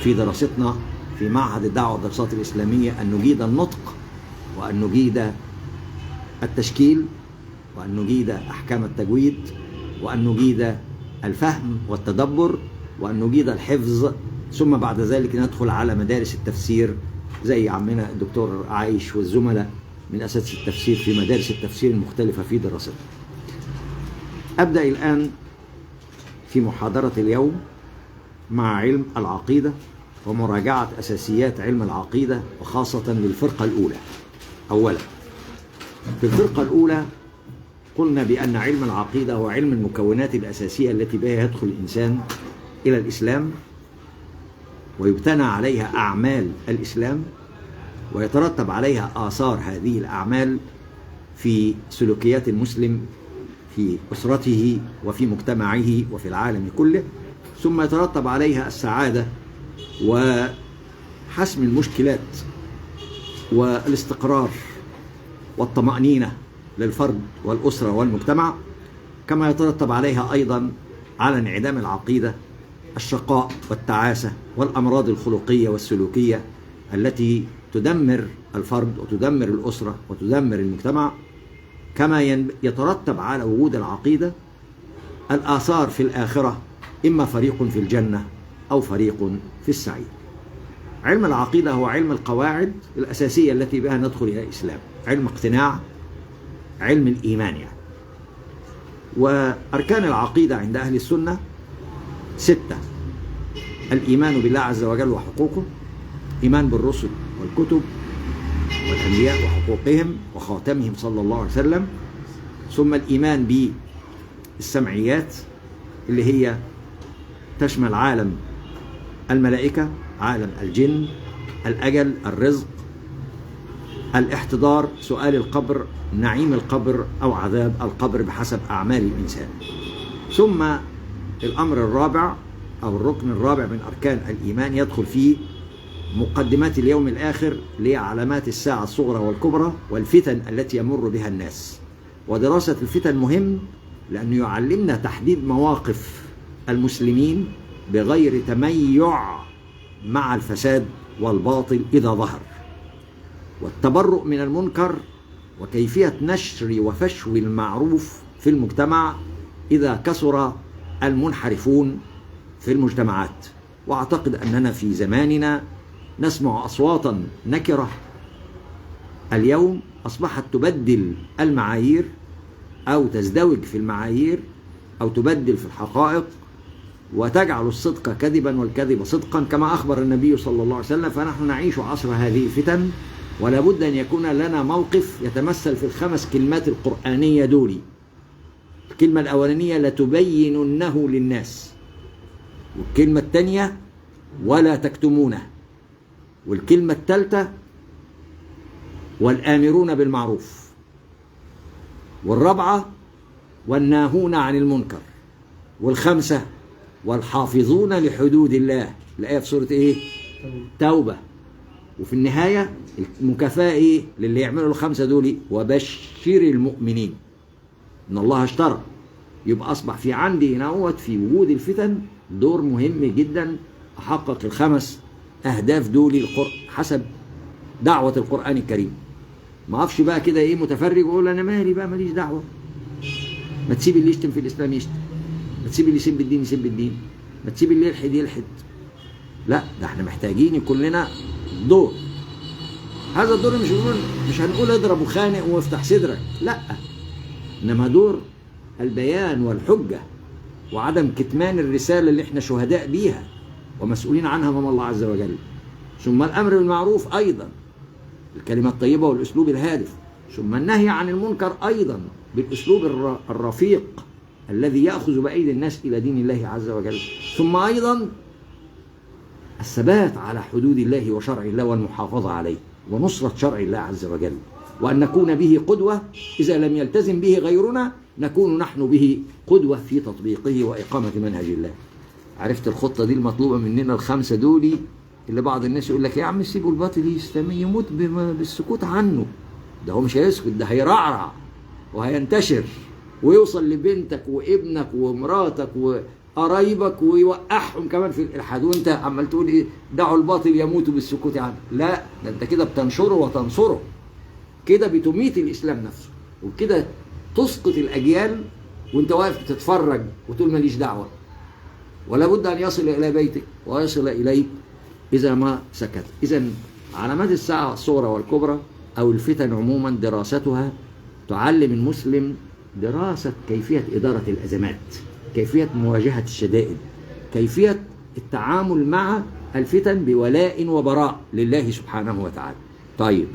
في دراستنا في معهد الدعوة والدراسات الإسلامية أن نجيد النطق، وأن نجيد التشكيل، وأن نجيد أحكام التجويد، وأن نجيد الفهم والتدبر، وأن نجيد الحفظ، ثم بعد ذلك ندخل على مدارس التفسير زي عمنا الدكتور عايش والزملاء من أساتذة التفسير في مدارس التفسير المختلفة في دراستنا. أبدأ الآن في محاضرة اليوم مع علم العقيدة ومراجعة أساسيات علم العقيدة، وخاصة للفرقة الأولى. أولا، في الفرقة الأولى قلنا بأن علم العقيدة هو علم المكونات الأساسية التي بها يدخل الإنسان إلى الإسلام، ويبتنى عليها أعمال الإسلام، ويترتب عليها آثار هذه الأعمال في سلوكيات المسلم في أسرته وفي مجتمعه وفي العالم كله، ثم يترتب عليها السعادة وحسم المشكلات والاستقرار والطمأنينة للفرد والأسرة والمجتمع، كما يترتب عليها أيضا على انعدام العقيدة الشقاء والتعاسة والأمراض الخلقية والسلوكية التي تدمر الفرد وتدمر الأسرة وتدمر المجتمع، كما يترتب على وجود العقيدة الآثار في الآخرة، إما فريق في الجنة أو فريق في السعير. علم العقيدة هو علم القواعد الأساسية التي بها ندخل إلى الإسلام، علم اقتناع، علم الإيمان يعني. وأركان العقيدة عند أهل السنة 6: الإيمان بالله عز وجل وحقوقه، إيمان بالرسل والكتب والأنبياء وحقوقهم وخاتمهم صلى الله عليه وسلم، ثم الإيمان بالسمعيات اللي هي تشمل عالم الملائكة، عالم الجن، الأجل، الرزق، الاحتضار، سؤال القبر، نعيم القبر أو عذاب القبر بحسب أعمال الإنسان. ثم الأمر الرابع أو الركن الرابع من أركان الإيمان يدخل فيه مقدمات اليوم الآخر، اللي هي علامات الساعة الصغرى والكبرى والفتن التي يمر بها الناس. ودراسة الفتن مهم لأنه يعلمنا تحديد مواقف المسلمين بغير تميع مع الفساد والباطل إذا ظهر، والتبرؤ من المنكر، وكيفية نشر وفشو المعروف في المجتمع إذا كثر المنحرفون في المجتمعات. وأعتقد أننا في زماننا نسمع أصواتا نكرة اليوم أصبحت تبدل المعايير أو تزدوج في المعايير أو تبدل في الحقائق، وتجعل الصدق كذبا والكذب صدقا كما أخبر النبي صلى الله عليه وسلم. فنحن نعيش عصر هذه الفتن، ولا بد أن يكون لنا موقف يتمثل في ال5 كلمات القرآنية دولي. الكلمة الأولانية: لتبيننه للناس، والكلمة الثانية: ولا تكتمونه، والكلمة الثالثة: والآمرون بالمعروف، والرابعة: والناهون عن المنكر، والخامسة: والحافظون لحدود الله. الآية في سورة إيه؟ توبة. وفي النهاية المكافأة إيه للي يعملوا ال5 دول؟ وبشر المؤمنين إن الله اشترى. يبقى أصبح في عندي هنا في وجود الفتن دور مهم جدا أحقق ال5 أهداف دول حسب دعوة القرآن الكريم. ما أقفش بقى كده إيه متفرج وأقول أنا مالي بقى، ماليش دعوة. ما تسيب اللي يشتم في الإسلام يشتم، ما تسيب اللي يسب الدين يسب الدين، ما تسيب اللي يلحد يلحد. لا، ده احنا محتاجين يكون لنا دور. هذا الدور مش هنقول اضرب وخانق وافتح صدرك، لا، انما دور البيان والحجة وعدم كتمان الرسالة اللي احنا شهداء بيها ومسؤولين عنها امام الله عز وجل. ثم الامر بالمعروف ايضا بالكلمة الطيبة والاسلوب الهادف، ثم النهي عن المنكر ايضا بالاسلوب الرفيق الذي يأخذ بأيدي الناس إلى دين الله عز وجل، ثم أيضا الثبات على حدود الله وشرع الله والمحافظة عليه ونصرة شرع الله عز وجل، وأن نكون به قدوة. إذا لم يلتزم به غيرنا نكون نحن به قدوة في تطبيقه وإقامة منهج الله. عرفت الخطة دي المطلوبة مننا ال5 دول، اللي بعض الناس يقول لك يا عم سيبوا الباطل يموت بالسكوت عنه. ده هو مش هيسكت، ده هيرعرع وهينتشر ويوصل لبنتك وابنك ومراتك قرايبك ويوقعهم كمان في الالحاد، وانت عمال تقول ايه؟ دعوا الباطل يموت بالسكوت عنه. لا، ده انت كده بتنشره وتنصره، كده بتميت الاسلام نفسه، وكده تسقط الاجيال وانت واقف بتتفرج وتقول ماليش دعوه. ولا بد ان يصل الى بيتك ويصل اليك اذا ما سكت. اذا علامات الساعه الصغرى والكبرى او الفتن عموما دراستها تعلم المسلم دراسه كيفيه اداره الازمات، كيفيه مواجهه الشدائد، كيفيه التعامل مع الفتن بولاء وبراء لله سبحانه وتعالى. طيب،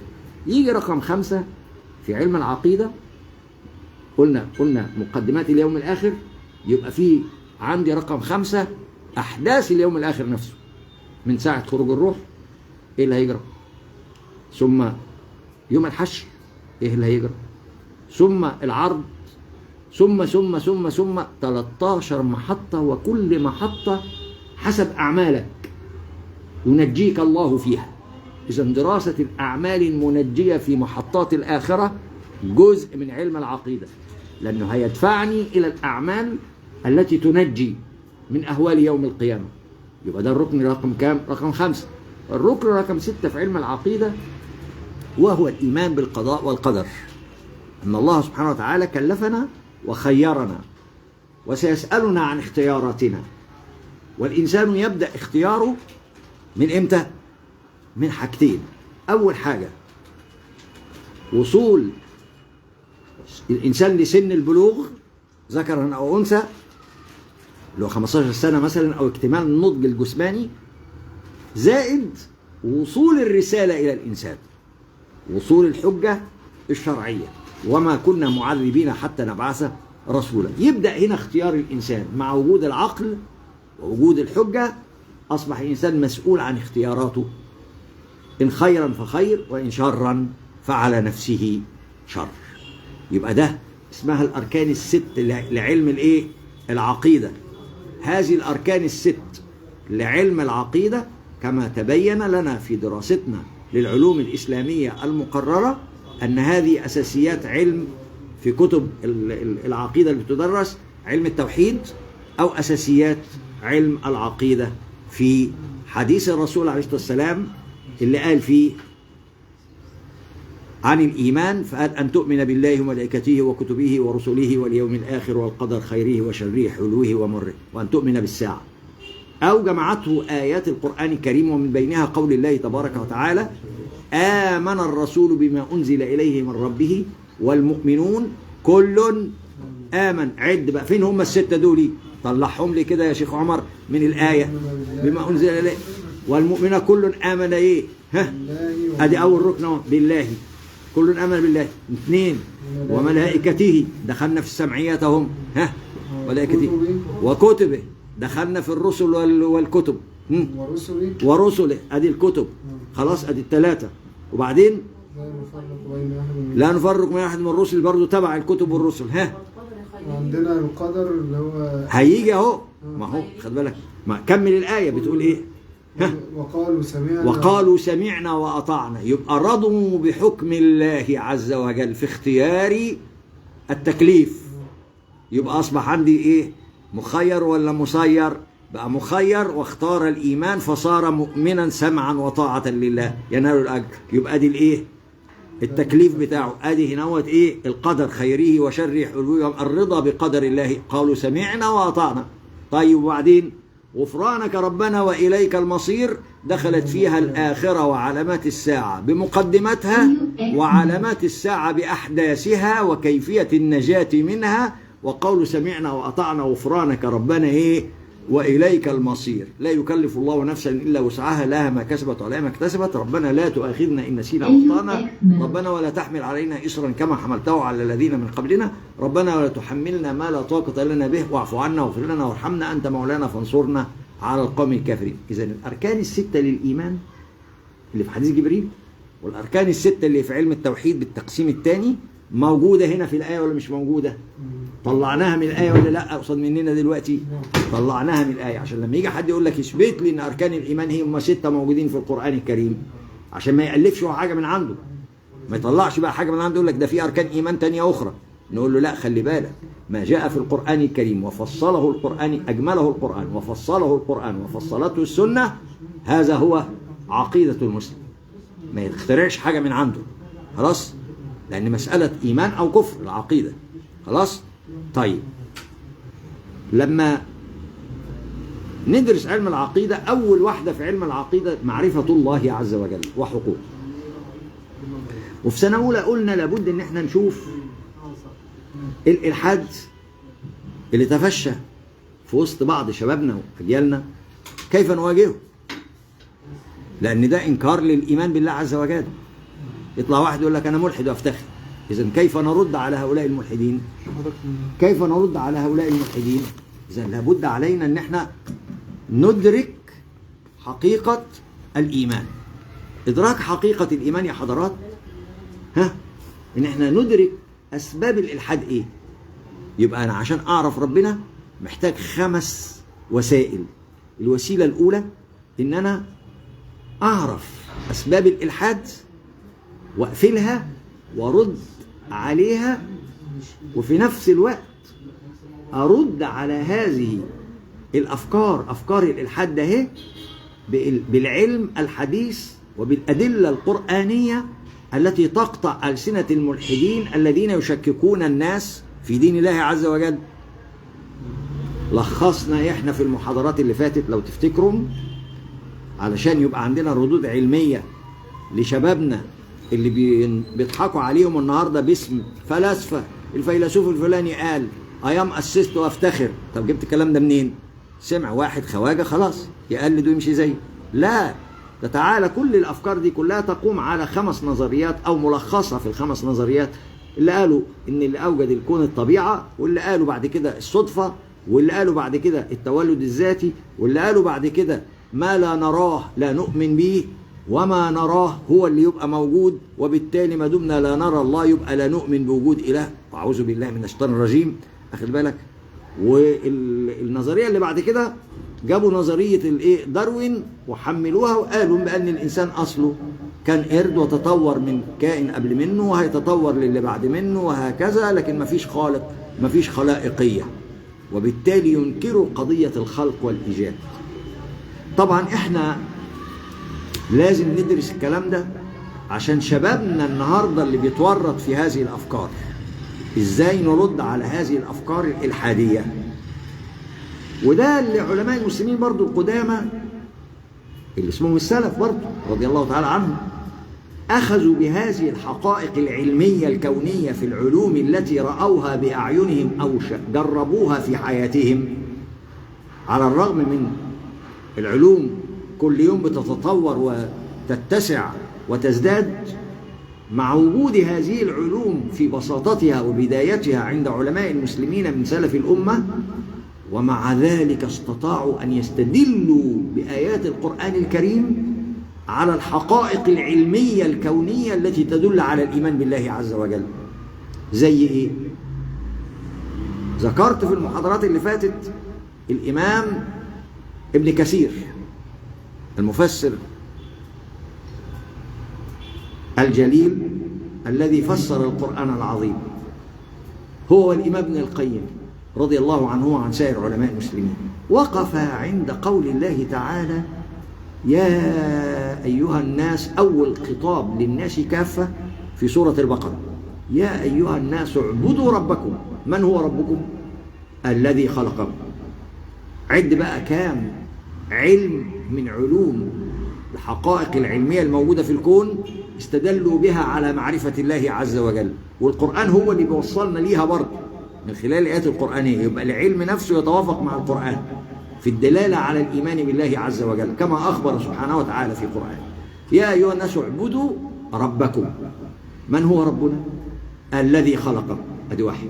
يجي رقم 5 في علم العقيده. قلنا مقدمات اليوم الاخر، يبقى في عندي رقم 5 احداث اليوم الاخر نفسه، من ساعه خروج الروح ايه اللي هيجرى، ثم يوم الحشر ايه اللي هيجرى، ثم العرض، ثم 13 محطه، وكل محطه حسب اعمالك ينجيك الله فيها. اذا دراسه الاعمال المنجيه في محطات الاخره جزء من علم العقيده، لانه هيدفعني الى الاعمال التي تنجي من اهوال يوم القيامه. يبقى ده الركن رقم كام؟ رقم 5. الركن رقم 6 في علم العقيده وهو الايمان بالقضاء والقدر، ان الله سبحانه وتعالى كلفنا وخيرنا وسيسالنا عن اختياراتنا، والانسان يبدا اختياره من امتى؟ من حاجتين. اول حاجه وصول الانسان لسن البلوغ ذكرا او انثى، اللي هو 15 سنه مثلا، او اكتمال النضج الجسماني، زائد وصول الرساله الى الانسان، وصول الحجه الشرعيه، وما كنا معذبين حتى نبعث رسولا. يبدا هنا اختيار الانسان مع وجود العقل ووجود الحجه، اصبح الانسان مسؤول عن اختياراته، ان خيرا فخير وان شرا فعلى نفسه شر. يبقى ده اسمها الاركان الست لعلم الايه؟ العقيده. هذه الاركان الست لعلم العقيده كما تبين لنا في دراستنا للعلوم الاسلاميه المقرره، ان هذه اساسيات علم في كتب العقيده اللي بتدرس، علم التوحيد، او اساسيات علم العقيده في حديث الرسول عليه الصلاه والسلام اللي قال فيه عن الإيمان، فقال أن تؤمن بالله وملائكته وكتبه ورسله واليوم الآخر والقدر خيره وشره حلوه ومره، وأن تؤمن بالساعة. أو جمعته آيات القرآن الكريم، ومن بينها قول الله تبارك وتعالى: آمن الرسول بما أنزل إليه من ربه والمؤمنون كل آمن. عد بقى فين هم الستة دول؟ طلعهم لي كده يا شيخ عمر من الآية. بما أنزل إليه والمؤمنون كل آمن إيه؟ ها؟ أدي أول ركن، بالله كل آمن بالله. 2 وملائكته، دخلنا في السمعيات اهم، ها؟ ملائكته وكتبه، دخلنا في الرسل والكتب، ورسله، ادي الكتب، خلاص ادي ال3. وبعدين لا نفرق بين احد من الرسل، برضه تبع الكتب والرسل. ها؟ عندنا القدر اللي هو هيجي اهو، ما هو خد بالك، ما كمل الايه بتقول ايه؟ وقالوا سمعنا وأطعنا. يبقى رضوا بحكم الله عز وجل في اختيار التكليف. يبقى أصبح عندي إيه؟ مخير ولا مسير؟ بقى مخير واختار الإيمان فصار مؤمنا سمعا وطاعة لله ينال الأجر. يبقى دي الإيه؟ التكليف بتاعه. أدي هنا إيه؟ القدر خيره وشره حلوه، الرضا بقدر الله. قالوا سمعنا وأطعنا. طيب وبعدين غفرانك ربنا وإليك المصير، دخلت فيها الآخرة وعلامات الساعة بمقدمتها، وعلامات الساعة بأحداثها وكيفية النجاة منها. وقول سمعنا وأطعنا غفرانك ربنا إيه؟ وإليك المصير. لا يكلف الله نفسا إلا وسعها، لها ما كسبت وعليها ما اكتسبت. ربنا لا تؤاخذنا إن نسينا وأخطأنا. ربنا ولا تحمل علينا إصرا كما حملته على الذين من قبلنا. ربنا ولا تحملنا ما لا طاقة لنا به، واعف عنا واغفر لنا وارحمنا أنت مولانا فانصرنا على القوم الكافرين. إذا الأركان الستة للإيمان اللي في حديث جبريل، والأركان الستة اللي في علم التوحيد بالتقسيم الثاني، موجودة هنا في الآية ولا مش موجودة؟ طلعناها من الآية ولا لا؟ قصاد مننا دلوقتي طلعناها من الآية، عشان لما يجي حد يقول لك اثبت لي ان أركان الإيمان هم 6 موجودين في القرآن الكريم، عشان ما يألفش حاجة من عنده، ما يطلعش بقى حاجة من عنده يقول لك ده في أركان إيمان تانية أخرى. نقول له لا، خلي بالك، ما جاء في القرآن الكريم وفصله القرآن، أجمله القرآن وفصله القرآن وفصلته السنة، هذا هو عقيدة المسلم، ما يخترعش حاجة من عنده. خلاص؟ لأن مسألة إيمان أو كفر العقيدة. خلاص؟ طيب، لما ندرس علم العقيدة، أول واحدة في علم العقيدة معرفة الله عز وجل وحقوقه. وفي سنة أولى قلنا لابد إن احنا نشوف الإلحاد اللي تفشى في وسط بعض شبابنا وأجيالنا كيف نواجهه، لأن ده إنكار للإيمان بالله عز وجل. يطلع واحد يقول لك أنا ملحد وأفتخر. إذن كيف نرد على هؤلاء الملحدين؟ كيف نرد على هؤلاء الملحدين؟ إذن لابد علينا أن احنا ندرك حقيقة الإيمان. إدراك حقيقة الإيمان يا حضرات، إن احنا ندرك أسباب الإلحاد إيه. يبقى أنا عشان أعرف ربنا محتاج 5 وسائل. الوسيلة الأولى إن أنا أعرف أسباب الإلحاد وأقفلها وأرد عليها، وفي نفس الوقت أرد على هذه الأفكار، أفكار الإلحاد ده بالعلم الحديث وبالأدلة القرآنية التي تقطع ألسنة الملحدين الذين يشككون الناس في دين الله عز وجل. لخصنا إحنا في المحاضرات اللي فاتت لو تفتكروا، علشان يبقى عندنا ردود علمية لشبابنا اللي بيضحكوا عليهم النهاردة باسم فلاسفة. الفيلسوف الفلاني قال أيام أسست وأفتخر. طب جبت الكلام ده منين؟ سمع واحد خواجة خلاص يقلد ويمشي زيه. لا، ده تعالى كل الأفكار دي كلها تقوم على 5 نظريات أو ملخصة في ال5 نظريات اللي قالوا إن اللي أوجد الكون الطبيعة، واللي قالوا بعد كده الصدفة، واللي قالوا بعد كده التولد الذاتي، واللي قالوا بعد كده ما لا نراه لا نؤمن به، وما نراه هو اللي يبقى موجود، وبالتالي ما دمنا لا نرى الله يبقى لا نؤمن بوجود إله، أعوذ بالله من الشيطان الرجيم. أخذ بالك؟ والنظرية اللي بعد كده جابوا نظرية داروين وحملوها وقالوا بأن الإنسان أصله كان قرد وتطور من كائن قبل منه وهيتطور للي بعد منه وهكذا، لكن مفيش خالق، مفيش خلائقية، وبالتالي ينكروا قضية الخلق والإيجاد. طبعا احنا لازم ندرس الكلام ده عشان شبابنا النهاردة اللي بيتورط في هذه الأفكار ازاي نرد على هذه الأفكار الإلحادية. وده اللي علماء المسلمين برضو القدامى اللي اسمهم السلف برضو رضي الله تعالى عنهم أخذوا بهذه الحقائق العلمية الكونية في العلوم التي رأوها بأعينهم أو جربوها في حياتهم. على الرغم من العلوم كل يوم بتتطور وتتسع وتزداد، مع وجود هذه العلوم في بساطتها وبدايتها عند علماء المسلمين من سلف الأمة، ومع ذلك استطاعوا أن يستدلوا بآيات القرآن الكريم على الحقائق العلمية الكونية التي تدل على الإيمان بالله عز وجل. زي إيه؟ ذكرت في المحاضرات اللي فاتت الإمام ابن كثير المفسر الجليل الذي فسر القرآن العظيم، هو والإمام ابن القيم رضي الله عنه وعن سائر علماء المسلمين. وقف عند قول الله تعالى يا أيها الناس، أول خطاب للناس كافة في سورة البقرة، يا أيها الناس اعبدوا ربكم. من هو ربكم؟ الذي خلقكم. عد بقى كام علم من علوم الحقائق العلمية الموجودة في الكون استدلوا بها على معرفة الله عز وجل، والقرآن هو اللي بيوصلنا ليها برضه من خلال الآيات القرآنية. يبقى العلم نفسه يتوافق مع القرآن في الدلالة على الإيمان بالله عز وجل كما أخبر سبحانه وتعالى في القرآن. يا أيها الناس اعبدوا ربكم. من هو ربنا؟ الذي خلقكم. أدي واحد.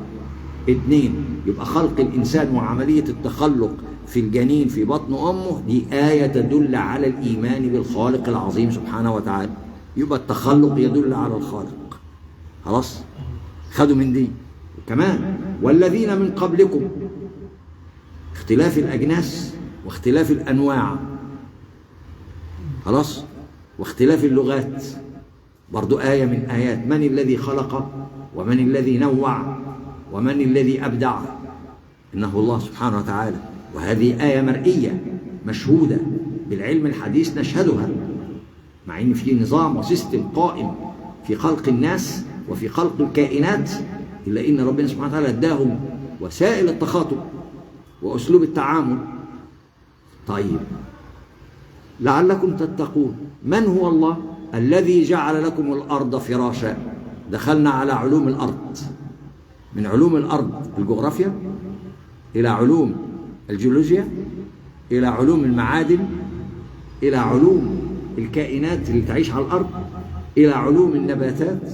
2، يبقى خلق الإنسان وعملية التخلق في الجنين في بطن أمه دي آية تدل على الإيمان بالخالق العظيم سبحانه وتعالى. يبقى التخلق يدل على الخالق. خلاص؟ خدوا من دي. كمان والذين من قبلكم، اختلاف الأجناس واختلاف الأنواع، خلاص، واختلاف اللغات برضو آية من آيات من الذي خلق ومن الذي نوع ومن الذي أبدع؟ إنه الله سبحانه وتعالى. وهذه آية مرئية مشهودة بالعلم الحديث نشهدها، مع إن في نظام وسيستم قائم في خلق الناس وفي خلق الكائنات، إلا إن ربنا سبحانه وتعالى اداهم وسائل التخاطب وأسلوب التعامل. طيب لعلكم تتقون. من هو الله؟ الذي جعل لكم الأرض فراشا. دخلنا على علوم الأرض، من علوم الأرض الجغرافيا، إلى علوم الجيولوجيا، إلى علوم المعادن، إلى علوم الكائنات اللي تعيش على الأرض، إلى علوم النباتات،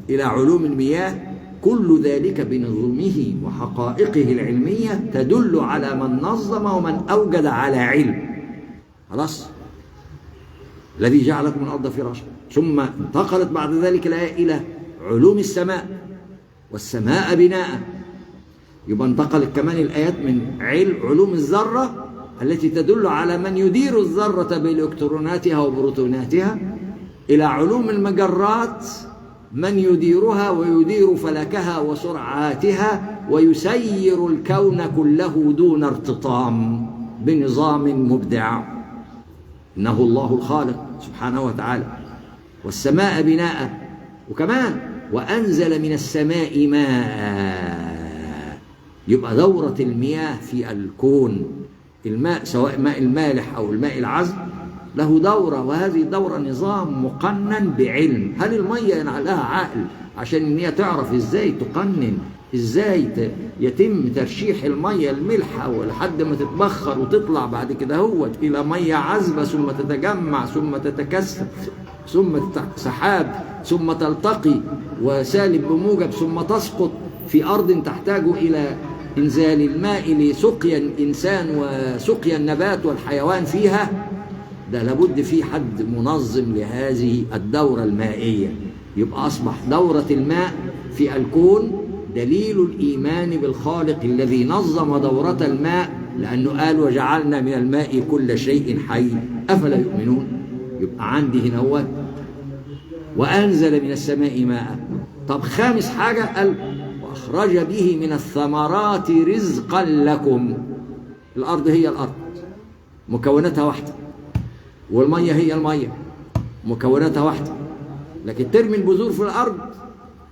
إلى علوم المياه. كل ذلك بنظمه وحقائقه العلمية تدل على من نظم ومن أوجد على علم. خلاص، الذي جعل لكم الأرض فراشا. ثم انتقلت بعد ذلك الآية إلى علوم السماء، والسماء بناء. يبقى انتقلت كمان الآيات من علوم الذرة التي تدل على من يدير الذرة بإلكتروناتها وبروتوناتها، إلى علوم المجرات، من يديرها ويدير فلكها وسرعاتها ويسير الكون كله دون ارتطام بنظام مبدع. إنه الله الخالق سبحانه وتعالى. والسماء بناء. وكمان وأنزل من السماء ماء. يبقى دورة المياه في الكون، الماء سواء ماء المالح أو الماء العذب له دورة، وهذه الدورة نظام مقنن بعلم. هل المية لها عقل عشان إن هي تعرف إزاي تقنن، إزاي يتم ترشيح المية الملحة ولحد ما تتبخر وتطلع بعد كده هو إلى مية عذبة، ثم تتجمع، ثم تتكثف، ثم سحاب، ثم تلتقي وسالب بموجب، ثم تسقط في أرض تحتاج إلى إنزال الماء لسقيا الإنسان وسقيا النبات والحيوان فيها. ده لابد في حد منظم لهذه الدورة المائية. يبقى أصبح دورة الماء في الكون دليل الإيمان بالخالق الذي نظم دورة الماء، لأنه قال وجعلنا من الماء كل شيء حي أفلا يؤمنون. يبقى عندي هنا هو وأنزل من السماء ماء. طب خامس حاجة قال وأخرج به من الثمرات رزقا لكم. الأرض هي الأرض مكوناتها واحدة، والمية هي المية مكوناتها واحدة، لكن ترمي البذور في الأرض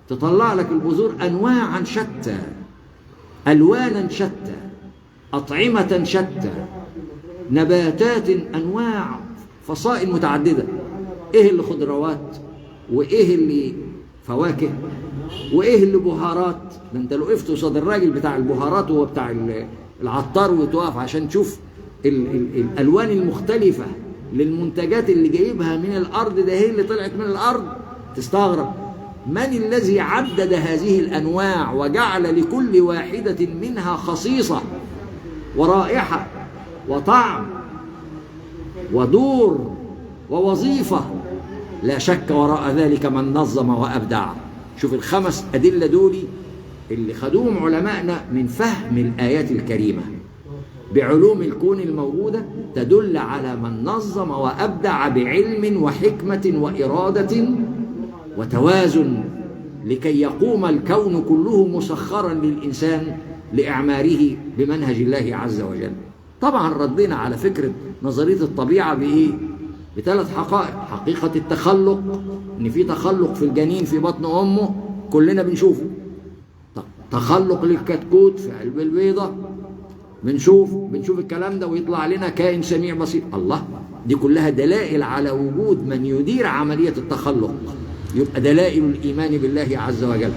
تطلع لك البذور أنواعا شتى، ألوانا شتى، أطعمة شتى، نباتات أنواع، فصائل متعددة. إيه اللي خضروات، وإيه اللي فواكه، وإيه اللي بهارات. ده أنت لو وقفت قصاد الراجل بتاع البهارات وهو بتاع العطار وتقف عشان تشوف الألوان المختلفة للمنتجات اللي جايبها من الأرض، ده هي اللي طلعت من الأرض، تستغرب من الذي عدد هذه الأنواع وجعل لكل واحدة منها خصيصة ورائحة وطعم ودور ووظيفة. لا شك وراء ذلك من نظم وأبدع. شوف الخمس أدلة دولي اللي خدوهم علماءنا من فهم الآيات الكريمة بعلوم الكون الموجودة، تدل على من نظم وأبدع بعلم وحكمة وإرادة وتوازن لكي يقوم الكون كله مسخرا للإنسان لإعماره بمنهج الله عز وجل. طبعا ردينا على فكرة نظرية الطبيعة بإيه؟ بثلاث حقائق. حقيقة التخلق، إن في تخلق في الجنين في بطن أمه كلنا بنشوفه. تخلق للكتكوت في قلب البيضة بنشوف الكلام ده ويطلع لنا كائن سميع بسيط. الله، دي كلها دلائل على وجود من يدير عملية التخلق. يبقى دلائل الإيمان بالله عز وجل.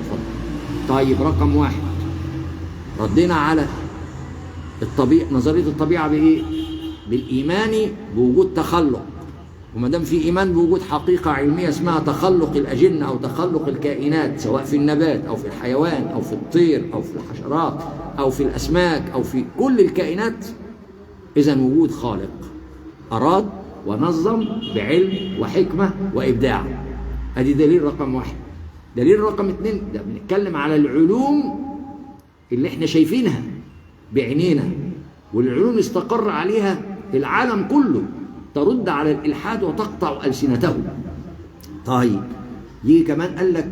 طيب رقم واحد، ردينا على نظرية الطبيعة بإيه؟ بالإيمان بوجود تخلق. وما دام في إيمان بوجود حقيقة علمية اسمها تخلق الأجنة أو تخلق الكائنات، سواء في النبات أو في الحيوان أو في الطير أو في الحشرات أو في الأسماك أو في كل الكائنات، إذن وجود خالق أراد ونظم بعلم وحكمة وإبداع. هذه دليل رقم واحد. دليل رقم اتنين، ده بنتكلم على العلوم اللي احنا شايفينها بعينينا، والعلوم استقر عليها العالم كله، ترد على الإلحاد وتقطع ألسنته. طيب يجي كمان قال لك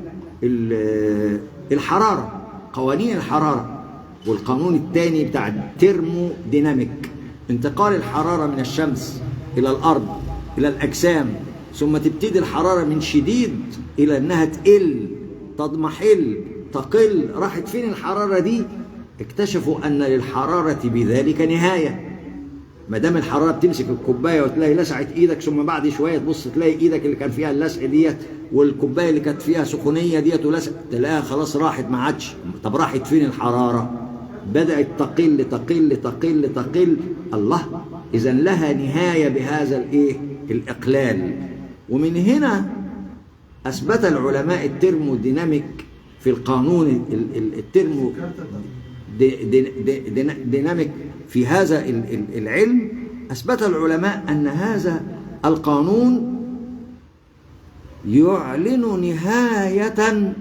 الحرارة. قوانين الحرارة والقانون الثاني بتاع الترموديناميك، انتقال الحرارة من الشمس إلى الأرض إلى الأجسام، ثم تبتدي الحرارة من شديد إلى أنها تقل، تضمحل، تقل. راحت فين الحرارة دي؟ اكتشفوا أن للحرارة بذلك نهاية. ما دام الحرارة بتمسك الكوباية وتلاقي لسعت إيدك، ثم بعد شوية تبص تلاقي إيدك اللي كان فيها اللسع ديت والكوباية اللي كانت فيها سخونية ديت ولسع، تلاقيها خلاص راحت ما عادش. طب راحت فين الحرارة؟ بدأت تقل تقل تقل تقل. الله، إذن لها نهاية بهذا الإيه؟ الإقلال. ومن هنا أثبت العلماء الترموديناميك في القانون الترموديناميك في هذا العلم، أثبت العلماء أن هذا القانون يعلن نهاية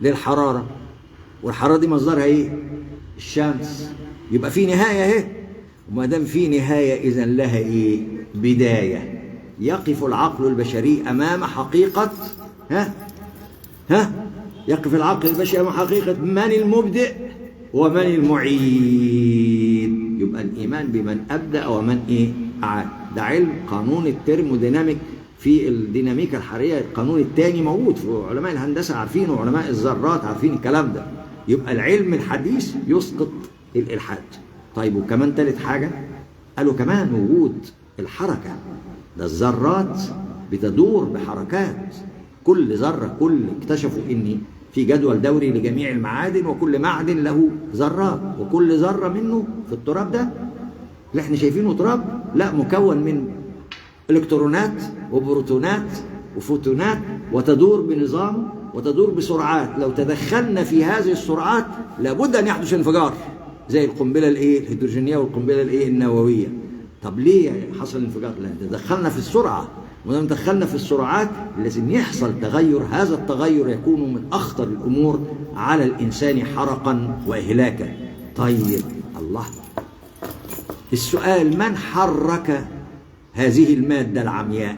للحرارة، والحرارة دي مصدرها إيه؟ الشمس. يبقى في نهاية اهي، وما دام في نهاية إذن لها إيه؟ بداية. يقف العقل البشري أمام حقيقة يقف العقل البشري أمام حقيقة من المبدئ ومن المعيد. يبقى الإيمان بمن أبدأ ومن إيه؟ أعاد. ده علم قانون الترموديناميك في الديناميكا الحرارية. القانون الثاني موجود في علماء الهندسة عارفينه، وعلماء الذرات عارفين الكلام ده. يبقى العلم الحديث يسقط الإلحاد. طيب وكمان ثالث حاجة قالوا كمان وجود الحركة. ده الذرات بتدور بحركات، كل ذرة اكتشفوا إن في جدول دوري لجميع المعادن، وكل معدن له ذرات، وكل ذرة منه في التراب ده اللي احنا شايفينه تراب، لا، مكون من إلكترونات وبروتونات وفوتونات، وتدور بنظام وتدور بسرعات. لو تدخلنا في هذه السرعات لابد أن يحدث انفجار، زي القنبلة الهيدروجينية والقنبلة النووية. طب ليه حصل انفجار؟ لأن تدخلنا في السرعة، ولما دخلنا في السرعات لازم يحصل تغير. هذا التغير يكون من أخطر الأمور على الإنسان حرقا وإهلاكا. طيب الله، السؤال: من حرك هذه المادة العمياء؟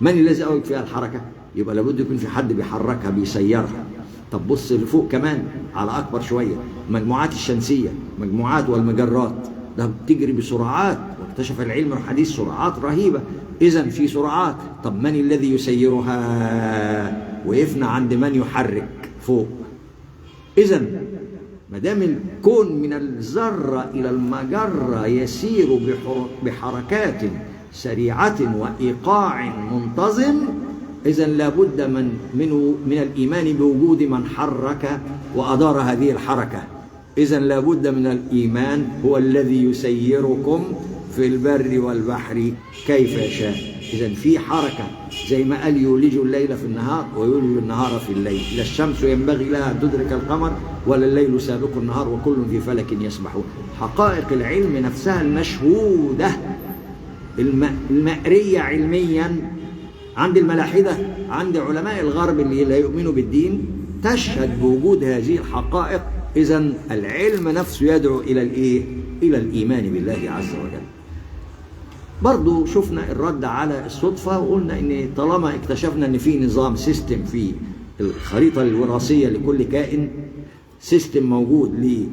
من الذي أوجد فيها الحركة؟ يبقى لابد يكون في حد بيحركها بيسيرها. طب بص لفوق كمان على أكبر شوية، المجموعات الشمسية، مجموعات والمجرات، ده بتجري بسرعات، واكتشف العلم الحديث سرعات رهيبة. إذن في سرعات. طب من الذي يسيرها؟ وقفنا عند من يحرك فوق. إذن ما دام الكون من الذرة إلى المجرة يسير بحركات سريعة وإيقاع منتظم، إذن لابد من الإيمان بوجود من حرك وأدار هذه الحركة. إذن لابد من الإيمان هو الذي يسيركم في البر والبحر كيف يشاء. إذن في حركة، زي ما قال: يولج الليل في النهار ويولج النهار في الليل، لا الشمس ينبغي لها أن تدرك القمر ولا الليل سابق النهار وكل في فلك يسبحون. حقائق العلم نفسها المشهودة المأرية علميا عند الملاحدة، عند علماء الغرب اللي لا يؤمنوا بالدين، تشهد بوجود هذه الحقائق. إذن العلم نفسه يدعو إلى الإيه؟ إلى الإيمان بالله عز وجل. برضو شفنا الرد على الصدفة، وقلنا إن طالما اكتشفنا إن في نظام سيستم في الخريطة الوراثية لكل كائن، سيستم موجود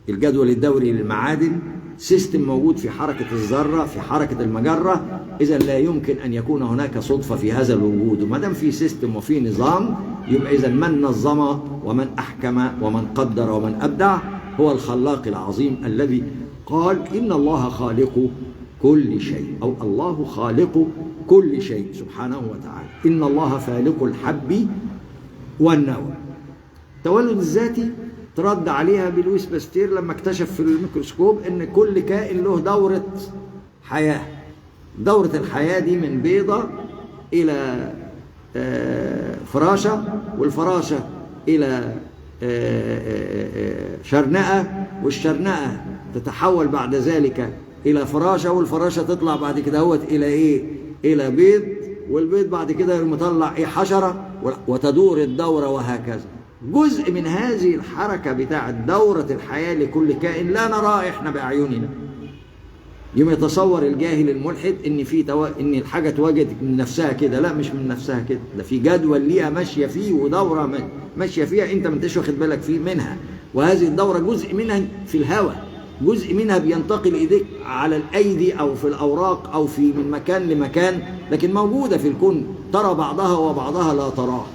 للجدول الدوري للمعادن، سيستم موجود في حركة الذرة، في حركة المجرة، إذا لا يمكن أن يكون هناك صدفة في هذا الوجود. وما دام في سيستم وفي نظام، يبقى إذا من نظم ومن أحكم ومن قدر ومن أبدع هو الخلاق العظيم الذي قال: إن الله خالق كل شيء، أو الله خالق كل شيء سبحانه وتعالى. إن الله فالق الحب والنوى. التولد الذاتي ترد عليها بلويس باستير لما اكتشف في الميكروسكوب ان كل كائن له دورة حياة. دورة الحياة دي من بيضة الى فراشة، والفراشة الى شرنقة، والشرنقة تتحول بعد ذلك الى فراشة، والفراشة تطلع بعد كده هوت الى ايه؟ الى بيض، والبيض بعد كده مطلع ايه؟ حشرة، وتدور الدورة وهكذا. جزء من هذه الحركة بتاعة دورة الحياة لكل كائن لا نراه إحنا بأعيننا، يوم يتصور الجاهل الملحد ان ان الحاجه اتوجدت من نفسها كده. لا، مش من نفسها كده، ده في جدول ليها ماشيه فيه ودوره ماشيه فيها انت ما انتش واخد بالك فيه منها. وهذه الدوره جزء منها في الهواء، جزء منها بينتقل إليك على الأيدي أو في الأوراق أو في من مكان لمكان، لكن موجودة في الكون، ترى بعضها وبعضها لا تراه.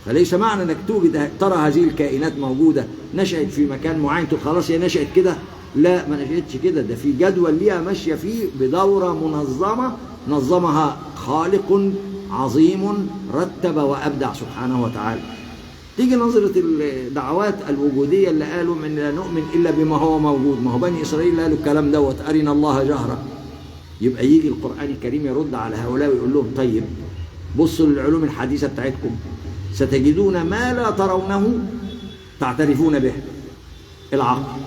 فليس معنى أنك توجد ترى هذه الكائنات موجودة نشأت في مكان معين تقول خلاص هي نشأت كده. لا، ما نشأتش كده، ده في جدول ليها ماشية فيه بدورة منظمة نظمها خالق عظيم رتب وأبدع سبحانه وتعالى. تيجي نظرة الدعوات الوجودية اللي قالوا من لا نؤمن إلا بما هو موجود. ما هو بني إسرائيل قالوا الكلام دوت أرنا الله جهرة. يبقى يجي القرآن الكريم يرد على هؤلاء ويقول لهم طيب بصوا للعلوم الحديثة بتاعتكم، ستجدون ما لا ترونه تعترفون به. العقل،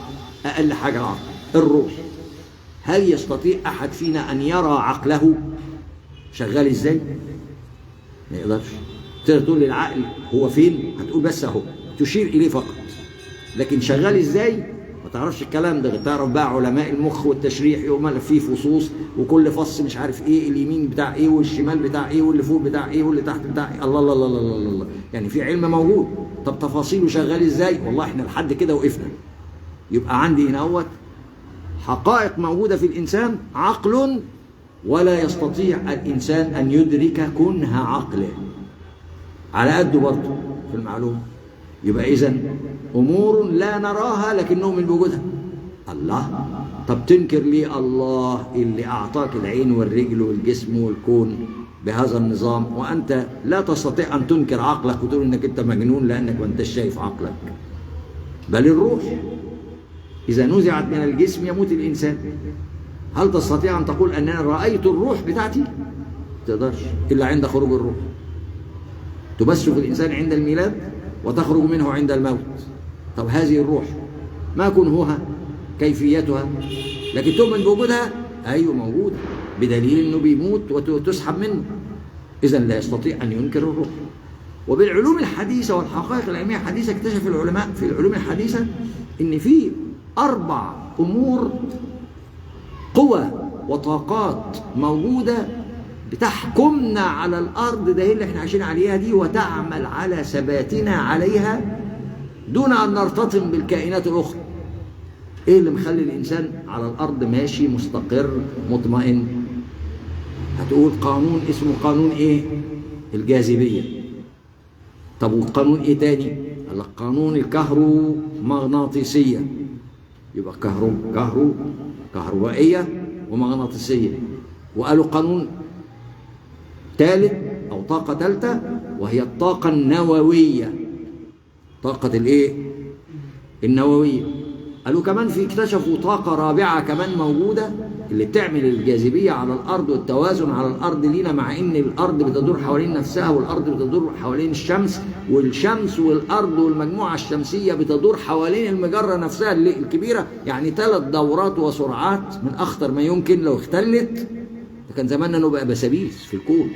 أقل حاجة العقل. الروح، هل يستطيع أحد فينا أن يرى عقله شغال إزاي؟ ما يقدرش. تقدر تقول للعقل هو فين؟ هتقول بس اهو، تشير اليه فقط، لكن شغال ازاي ما تعرفش الكلام ده. تعرف بقى علماء المخ والتشريح يقوم فيه فصوص، وكل فص مش عارف ايه، اليمين بتاع ايه والشمال بتاع ايه واللي فوق بتاع ايه واللي تحت بتاع ايه. الله الله الله الله الله الله، يعني في علم موجود. طب تفاصيله شغال ازاي؟ والله احنا لحد كده وقفنا. يبقى عندي هنا اهوت حقائق موجوده في الانسان، عقل ولا يستطيع الانسان ان يدرك كنه عقله، على قده برضه في المعلومة. يبقى إذن أمور لا نراها لكن نؤمن بوجودها. الله، طب تنكر ليه الله اللي أعطاك العين والرجل والجسم والكون بهذا النظام وأنت لا تستطيع أن تنكر عقلك وتقول إنك أنت مجنون لأنك ما أنتش شايف عقلك؟ بل الروح إذا نزعت من الجسم يموت الإنسان. هل تستطيع أن تقول أن أنا رأيت الروح بتاعتي؟ ما تقدرش إلا عند خروج الروح. تبث في الإنسان عند الميلاد وتخرج منه عند الموت. طب هذه الروح ما كنهها كيفيتها، لكن تؤمن بوجودها؟ أيوه موجودة، بدليل أنه بيموت وتسحب منه. إذن لا يستطيع أن ينكر الروح. وبالعلوم الحديثة والحقائق العلمية الحديثة اكتشف العلماء في العلوم الحديثة إن في 4 أمور، قوى وطاقات موجودة بتحكمنا على الأرض ده اللي احنا عايشين عليها دي، وتعمل على ثباتنا عليها دون أن نرتطم بالكائنات الأخرى. ايه اللي مخلي الإنسان على الأرض ماشي مستقر مطمئن؟ هتقول قانون اسمه قانون ايه؟ الجاذبية. طب وقانون ايه تاني؟ قال لك قانون الكهرومغناطيسية. يبقى كهربائية ومغناطيسية. وقالوا قانون ثالث أو طاقة ثالثة وهي الطاقة النووية. طاقة الإيه؟ النووية. قالوا كمان في اكتشفوا طاقة رابعة كمان موجودة اللي بتعمل الجاذبية على الأرض والتوازن على الأرض لينا، مع إن الأرض بتدور حوالين نفسها والأرض بتدور حوالين الشمس، والشمس والأرض والمجموعة الشمسية بتدور حوالين المجرة نفسها الكبيرة. يعني 3 دورات وسرعات من أخطر ما يمكن. لو اختلت كان زماننا نبقى بسابيس في الكون.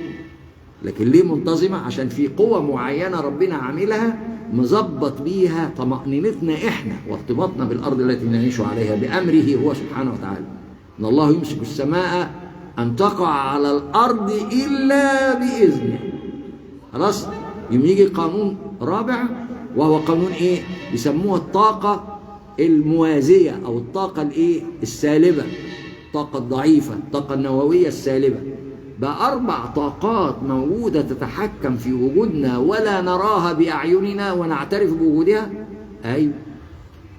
لكن ليه منتظمة؟ عشان في قوة معينة ربنا عاملها مظبط بيها طمأنينتنا احنا وارتباطنا بالأرض التي نعيش عليها بأمره هو سبحانه وتعالى. إن الله يمسك السماء أن تقع على الأرض إلا بإذنه. خلاص؟ يجي قانون رابع وهو قانون إيه؟ يسموها الطاقة الموازية أو الطاقة الإيه؟ السالبة، الطاقة الضعيفة، الطاقة النووية السالبة. بقى 4 طاقات موجودة تتحكم في وجودنا ولا نراها بأعيننا ونعترف بوجودها. أيوة،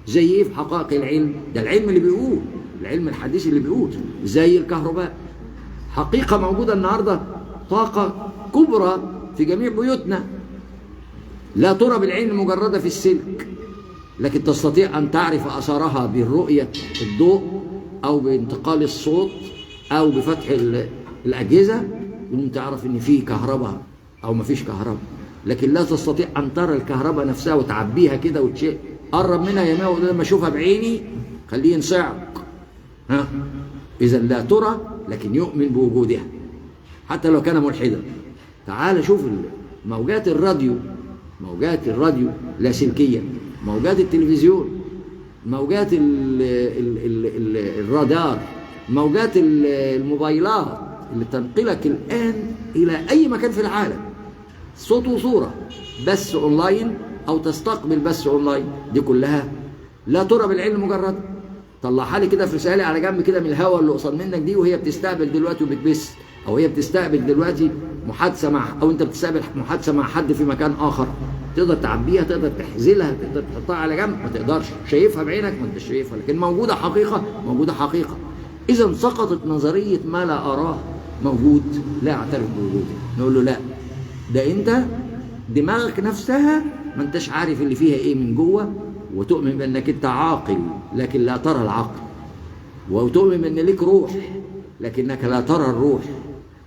زي إيه في حقائق العلم؟ ده العلم اللي بيقول، العلم الحديث اللي بيقول زي الكهرباء. حقيقة موجودة النهاردة، طاقة كبرى في جميع بيوتنا لا ترى بالعين المجردة في السلك، لكن تستطيع أن تعرف أثرها بالرؤية الضوء أو بانتقال الصوت أو بفتح الأجهزة، وأنت تعرف إن في كهرباء أو ما فيش كهرباء. لكن لا تستطيع أن ترى الكهرباء نفسها وتعبيها كده وتشيء قرب منها يا ما لما أشوفها بعيني خليه ينصعق. إذا لا ترى لكن يؤمن بوجودها حتى لو كان ملحدا. تعال شوف موجات الراديو، موجات الراديو لاسلكية، موجات التلفزيون، موجات الرادار، موجات الموبايلات اللي تنقلك الآن إلى أي مكان في العالم، صوت وصورة، بث أونلاين أو تستقبل بث أونلاين، دي كلها لا ترى بالعلم مجرد. طلعها لي كده في رسالة على جنب كده من الهواء اللي قصاد منك دي، وهي بتستقبل دلوقتي وبتبث، أو هي بتستقبل دلوقتي محادثة مع، أو أنت بتستقبل محادثة مع حد في مكان آخر، تقدر تعبيها، تقدر تحزلها، تقدر تحطها على جنب، ما تقدرش شايفها بعينك، ما انتش شايفها، لكن موجودة حقيقة، موجودة حقيقة. إذا سقطت نظرية ما لا أراه موجود لا أعترف بوجوده. نقول له لا، ده أنت دماغك نفسها ما انتش عارف اللي فيها إيه من جوه، وتؤمن بأنك أنت عاقل لكن لا ترى العقل، وتؤمن بأن لك روح لكنك لا ترى الروح،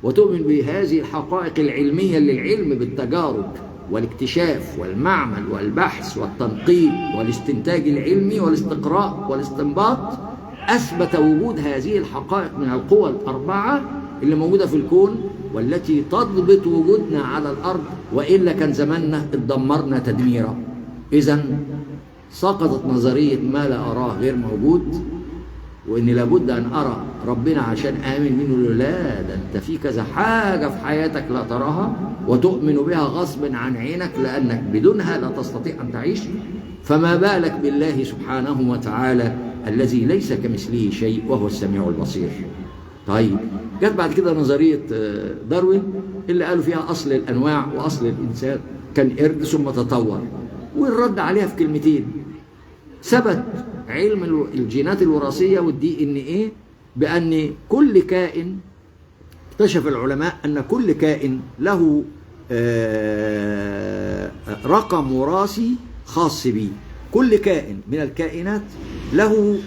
وتؤمن بهذه الحقائق العلمية للعلم بالتجارب والاكتشاف والمعمل والبحث والتنقيب والاستنتاج العلمي والاستقراء والاستنباط أثبت وجود هذه الحقائق من القوى الأربعة اللي موجودة في الكون والتي تضبط وجودنا على الأرض، وإلا كان زماننا اتدمرنا تدميرا. إذن سقطت نظرية ما لا أراه غير موجود، وإن لابد أن أرى ربنا عشان آمن منه. لا، ده أنت في كذا حاجة في حياتك لا تراها وتؤمن بها غصب عن عينك، لأنك بدونها لا تستطيع أن تعيش، فما بالك بالله سبحانه وتعالى الذي ليس كمثله شيء وهو السميع البصير. طيب، جت بعد كده نظرية داروين اللي قالوا فيها أصل الأنواع وأصل الإنسان كان قرد ثم تطور، والرد عليها في كلمتين. ثبت علم الجينات الوراثية والدي ان ايه بأن كل كائن، اكتشف العلماء أن كل كائن له رقم وراثي خاص به. كل كائن من الكائنات له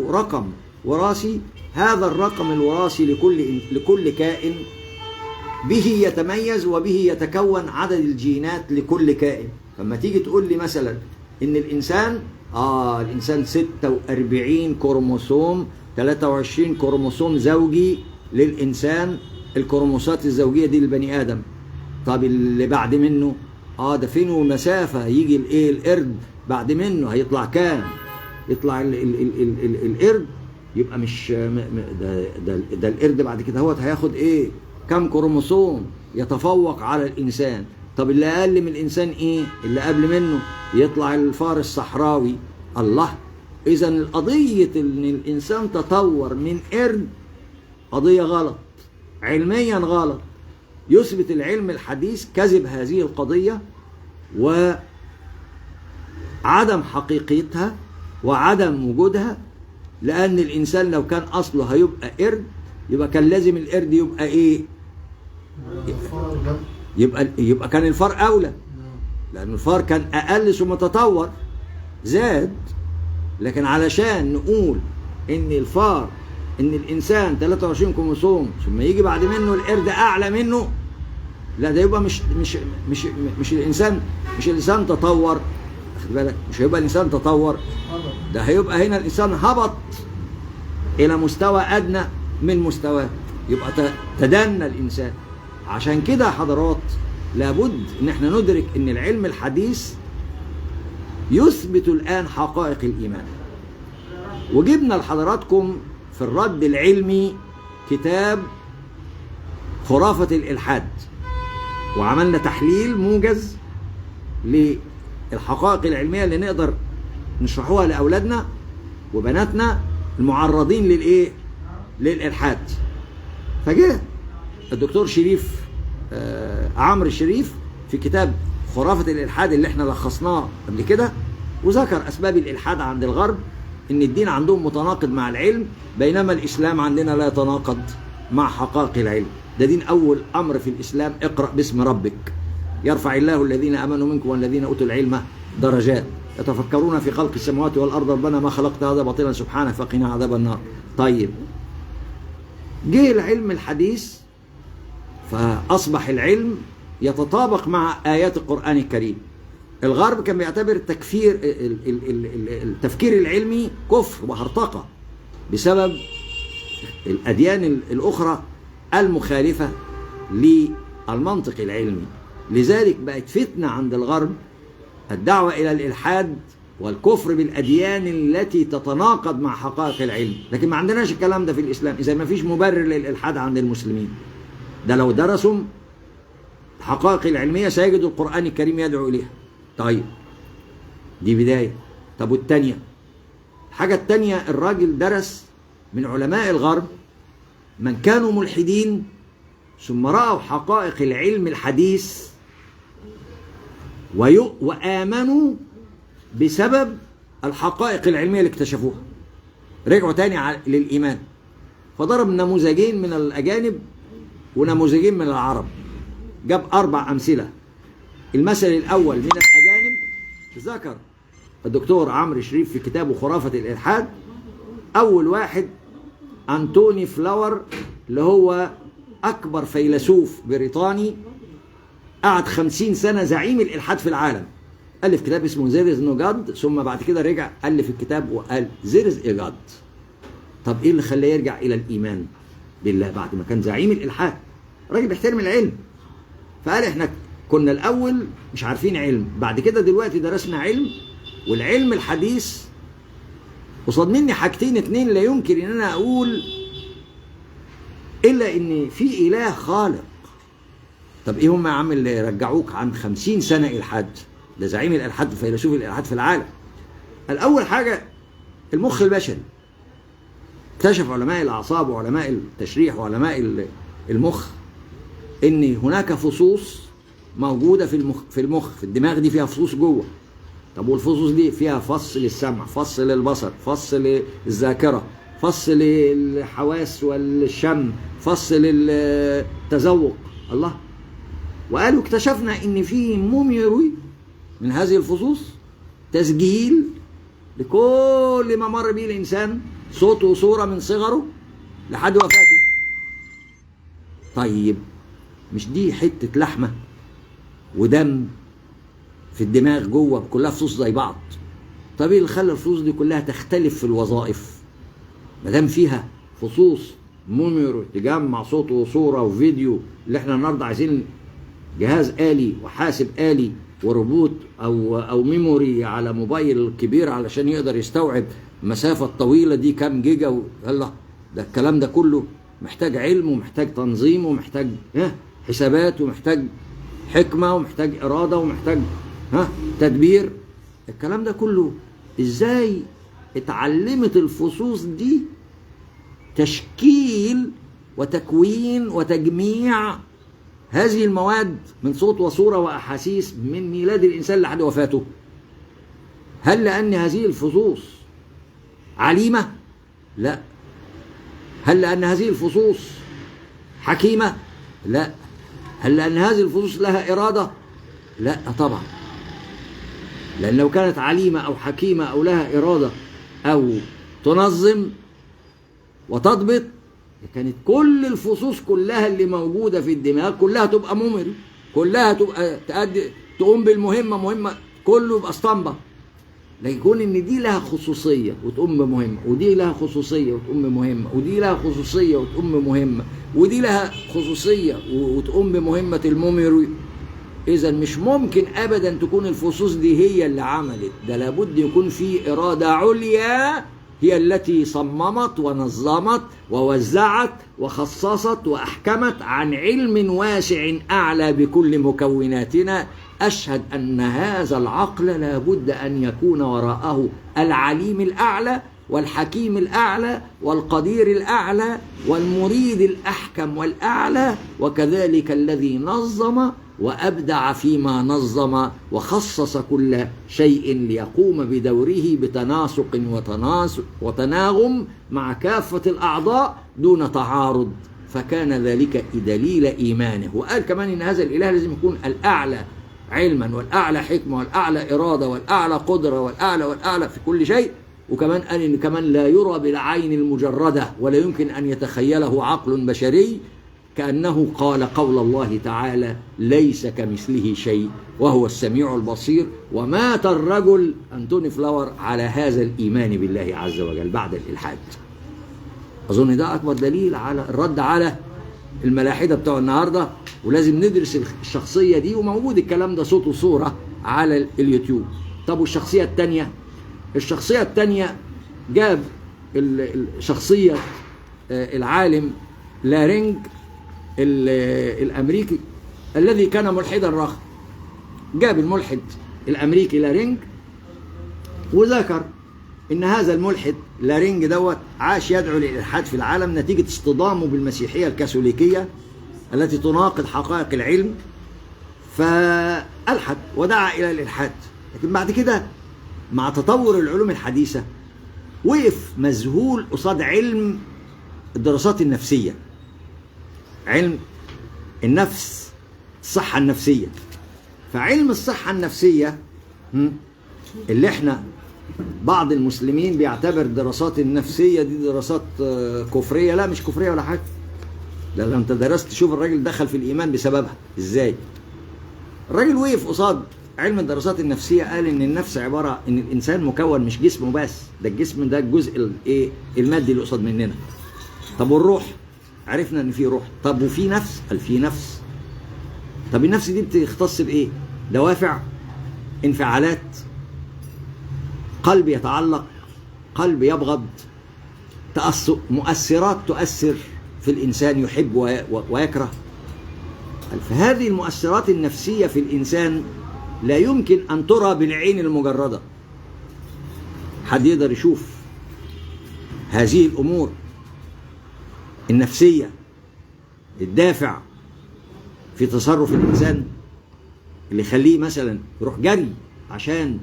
رقم وراثي، هذا الرقم الوراثي لكل كائن به يتميز وبه يتكون عدد الجينات لكل كائن. فما تيجي تقول لي مثلا ان الانسان 46 كروموسوم، 23 كروموسوم زوجي للانسان، الكروموسات الزوجيه دي للبني ادم. طب اللي بعد منه ده فين المسافه؟ يجي الايه القرد بعد منه هيطلع كام؟ يطلع القرد يبقى مش ده القرد بعد كده هياخد ايه؟ كم كروموسوم يتفوق على الانسان. طب اللي اقل من الانسان ايه؟ اللي قبل منه يطلع الفار الصحراوي. الله، اذا القضيه ان الانسان تطور من قرد قضيه غلط، علميا غلط. يثبت العلم الحديث كذب هذه القضيه وعدم حقيقيتها وعدم وجودها، لان الانسان لو كان اصله هيبقى قرد يبقى كان لازم القرد يبقى ايه؟ يبقى كان الفار اولى، لأن الفار كان أقل ثم تطور زاد. لكن علشان نقول إن الإنسان 23 كروموسوم ثم يجي بعد منه القرد أعلى منه، لا، ده يبقى مش الإنسان تطور. خد بالك، مش هيبقى الإنسان تطور، ده هيبقى هنا الإنسان هبط إلى مستوى أدنى من مستواه، يبقى تدنى الإنسان. عشان كده يا حضرات لابد ان احنا ندرك ان العلم الحديث يثبت الان حقائق الايمان. وجبنا لحضراتكم في الرد العلمي كتاب خرافة الالحاد، وعملنا تحليل موجز للحقائق العلمية اللي نقدر نشرحوها لاولادنا وبناتنا المعرضين للالحاد. فجاء الدكتور شريف عمرو الشريف في كتاب خرافة الإلحاد اللي احنا لخصناه قبل كده، وذكر أسباب الإلحاد عند الغرب، إن الدين عندهم متناقض مع العلم، بينما الإسلام عندنا لا يتناقض مع حقائق العلم. ده دين أول أمر في الإسلام: اقرأ باسم ربك، يرفع الله الذين آمنوا منكم والذين أوتوا العلم درجات، يتفكرون في خلق السماوات والأرض ربنا ما خلقت هذا باطلا سبحانه فقنا عذاب النار. طيب، جه العلم الحديث فأصبح العلم يتطابق مع آيات القرآن الكريم. الغرب كان بيعتبر التفكير العلمي كفر وهرطقة بسبب الأديان الأخرى المخالفة للمنطق العلمي. لذلك بقت فتنة عند الغرب الدعوة إلى الإلحاد والكفر بالأديان التي تتناقض مع حقائق العلم. لكن ما عندناش الكلام ده في الإسلام. إذا ما فيش مبرر للإلحاد عند المسلمين. ده لو درسوا الحقائق العلمية سيجدوا القرآن الكريم يدعو إليها. طيب دي بداية. طب والتانية، الحاجة التانية، الراجل درس من علماء الغرب من كانوا ملحدين ثم رأوا حقائق العلم الحديث وآمنوا بسبب الحقائق العلمية اللي اكتشفوها، رجعوا تاني للإيمان. فضرب نموذجين من الأجانب ونموذجين من العرب، جاب 4 أمثلة. المثل الأول من الأجانب ذكر الدكتور عمرو شريف في كتابه خرافة الإلحاد. أول واحد أنتوني فلاور، اللي هو أكبر فيلسوف بريطاني، قعد 50 سنة زعيم الإلحاد في العالم. ألف كتاب اسمه There is no God، ثم بعد كده رجع ألف الكتاب وقال There is a God. طب إيه اللي خلاه يرجع إلى الإيمان بالله بعد ما كان زعيم الإلحاد؟ راجل بيحترم العلم. فقال إحنا كنا الأول مش عارفين علم، بعد كده دلوقتي درسنا علم، والعلم الحديث قصاد مني حاجتين 2 لا يمكن إن أنا أقول إلا إن في إله خالق. طب إيه هم يا عم اللي رجعوك عن 50 سنة إلحاد؟ ده زعيم الإلحاد وفيلسوف الإلحاد في العالم. الأول حاجة المخ البشري. اكتشف علماء الأعصاب وعلماء التشريح وعلماء المخ إن هناك فصوص موجودة في المخ، في الدماغ دي فيها فصوص جوه. طب والفصوص دي فيها فص للسمع، فص للبصر، فص للذاكرة، فص للحواس والشم، فص للتذوق. الله. وقالوا اكتشفنا ان في ميموري من هذه الفصوص، تسجيل لكل ما مر به الانسان، صوت وصورة من صغره لحد وفاته. طيب مش دي حتة لحمة ودم في الدماغ جوه كلها فصوص زي بعض؟ طب ايه اللي خلى الفصوص دي كلها تختلف في الوظائف؟ ما دام فيها فصوص ميموري تجمع صوت وصورة وفيديو، اللي احنا النهارده عايزين جهاز آلي وحاسب آلي وروبوت او ميموري على موبايل كبير علشان يقدر يستوعب مسافة طويلة دي كام جيجا يلا، ده الكلام ده كله محتاج علم ومحتاج تنظيم ومحتاج حسابات ومحتاج حكمة ومحتاج إرادة ومحتاج تدبير. الكلام ده كله ازاي اتعلمت الفصوص دي تشكيل وتكوين وتجميع هذه المواد من صوت وصورة وأحاسيس من ميلاد الإنسان لحد وفاته؟ هل لأن هذه الفصوص عليمة؟ لا. هل لأن هذه الفصوص حكيمة؟ لا. هل لأن هذه الفصوص لها إرادة؟ لا طبعا. لأن لو كانت عليمة أو حكيمة أو لها إرادة أو تنظم وتضبط، كانت كل الفصوص كلها اللي موجودة في الدماغ كلها تبقى ممري، كلها تبقى تقوم بالمهمة، مهمة كله يبقى اسطمبة. لكن يكون ان دي لها خصوصية وتقوم بمهمة، ودي لها خصوصية وتقوم بمهمة، ودي لها خصوصية وتقوم بمهمة، ودي لها خصوصية وتقوم بمهمة الممري، إذا مش ممكن أبدا تكون الفصوص دي هي اللي عملت، ده لابد يكون في إرادة عليا هي التي صممت ونظمت ووزعت وخصصت وأحكمت عن علم واسع أعلى بكل مكوناتنا. أشهد أن هذا العقل لابد أن يكون وراءه العليم الأعلى والحكيم الأعلى والقدير الأعلى والمريد الأحكم والأعلى، وكذلك الذي نظم وأبدع فيما نظم وخصص كل شيء ليقوم بدوره بتناسق وتناغم مع كافة الأعضاء دون تعارض، فكان ذلك دليل إيمانه. وقال كمان إن هذا الإله لازم يكون الأعلى علما والأعلى حكمة والأعلى إرادة والأعلى قدرة والأعلى في كل شيء. وكمان قال إن كمان لا يرى بالعين المجردة ولا يمكن أن يتخيله عقل بشري، كأنه قال قول الله تعالى ليس كمثله شيء وهو السميع البصير. ومات الرجل أنتوني فلاور على هذا الإيمان بالله عز وجل بعد الإلحاد. أظن ده أكبر دليل على الرد على الملاحدة بتوع النهاردة، ولازم ندرس الشخصية دي، وموجود الكلام ده صوت وصورة على اليوتيوب. طب والشخصية التانية الشخصية الثانية جاب شخصية العالم لارينج الأمريكي الذي كان ملحدا راخا. جاب الملحد الأمريكي لارينج وذكر إن هذا الملحد لارينج دوت عاش يدعو للإلحاد في العالم نتيجة اصطدامه بالمسيحية الكاثوليكية التي تناقض حقائق العلم، فألحد ودعا إلى الإلحاد. لكن بعد كده مع تطور العلوم الحديثة وقف مذهول قصاد علم الدراسات النفسية، علم النفس، الصحة النفسية. فعلم الصحة النفسية اللي احنا بعض المسلمين بيعتبر الدراسات النفسية دي دراسات كفرية، لا مش كفرية ولا حاجة. لو انت درست تشوف الراجل دخل في الإيمان بسببها ازاي. الراجل وقف قصاد علم الدراسات النفسية قال ان النفس عبارة ان الانسان مكون مش جسمه بس، ده الجسم ده الجزء المادي اللي قصاد مننا. طب والروح؟ عرفنا ان في روح. طب وفي نفس؟ قال في نفس. طب النفس دي بتختص بايه؟ دوافع، انفعالات، قلب يتعلق، قلب يبغض، مؤثرات تؤثر في الانسان يحب ويكره. فهذه المؤثرات النفسية في الانسان لا يمكن ان ترى بالعين المجردة. حد يقدر يشوف هذه الامور النفسية الدافع في تصرف الانسان اللي يخليه مثلا يروح جري عشان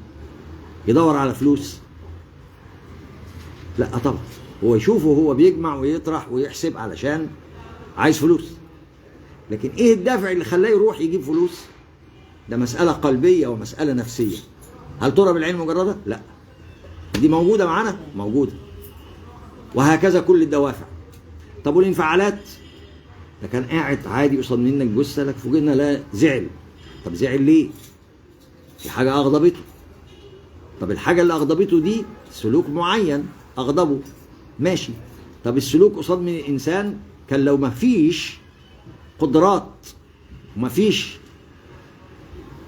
يدور على فلوس؟ لا طبعا، هو يشوفه هو بيجمع ويطرح ويحسب علشان عايز فلوس. لكن ايه الدافع اللي خلاه يروح يجيب فلوس؟ ده مسألة قلبية ومسألة نفسية. هل ترى بالعين مجردة؟ لا. دي موجودة معانا؟ موجودة. وهكذا كل الدوافع. طب والانفعالات؟ ده كان قاعد عادي قصاد منك جثة لك فوجئنا لا زعل. طب زعل ليه؟ في حاجة أغضبته. طب الحاجة اللي أغضبته دي سلوك معين أغضبه، ماشي. طب السلوك قصاد من الإنسان كان لو ما فيش قدرات وما فيش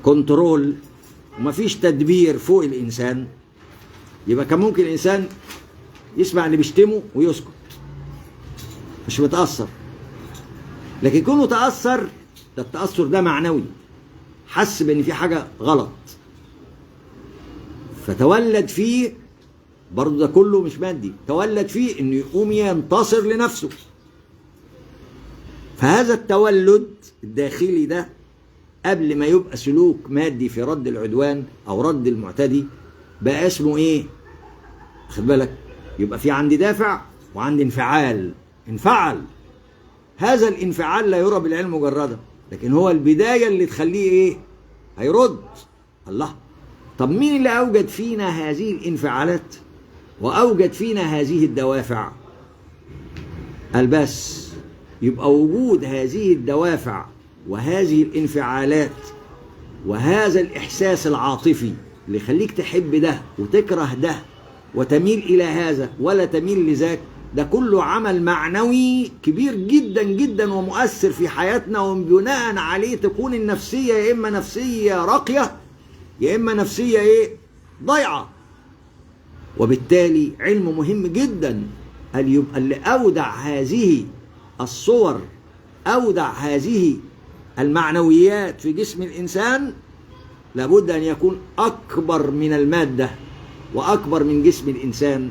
كنترول وما فيش تدبير فوق الإنسان، يبقى كان ممكن الإنسان يسمع اللي بيشتمه ويسكت مش متأثر. لكن كونه تأثر، ده التأثر ده معنوي، حس بأن في حاجة غلط فتولد فيه، برضو ده كله مش مادي، تولد فيه انه يقوم ينتصر لنفسه. فهذا التولد الداخلي ده قبل ما يبقى سلوك مادي في رد العدوان او رد المعتدي بقى اسمه ايه؟ خد بالك، يبقى في عندي دافع وعندي انفعال. انفعل، هذا الانفعال لا يرى بالعين مجردا، لكن هو البداية اللي تخليه ايه؟ هيرد. الله، طب مين اللي اوجد فينا هذه الانفعالات واوجد فينا هذه الدوافع؟ قال بس يبقى وجود هذه الدوافع وهذه الانفعالات وهذا الاحساس العاطفي اللي يخليك تحب ده وتكره ده وتميل الى هذا ولا تميل لذاك، ده كله عمل معنوي كبير جدا جدا ومؤثر في حياتنا، وبناء عليه تكون النفسية يا اما نفسية راقية يا اما نفسية ايه؟ ضيعة. وبالتالي علم مهم جدا اللي اودع هذه الصور، اودع هذه المعنويات في جسم الانسان، لابد ان يكون اكبر من المادة واكبر من جسم الانسان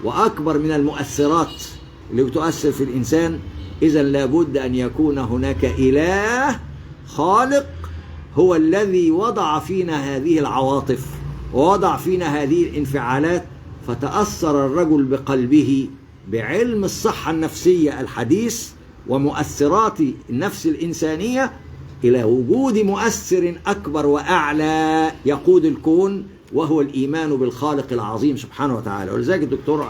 واكبر من المؤثرات اللي بتؤثر في الانسان. اذا لابد ان يكون هناك اله خالق هو الذي وضع فينا هذه العواطف ووضع فينا هذه الانفعالات، فتأثر الرجل بقلبه بعلم الصحة النفسية الحديث ومؤثرات النفس الإنسانية إلى وجود مؤثر أكبر وأعلى يقود الكون، وهو الإيمان بالخالق العظيم سبحانه وتعالى. ولذلك الدكتور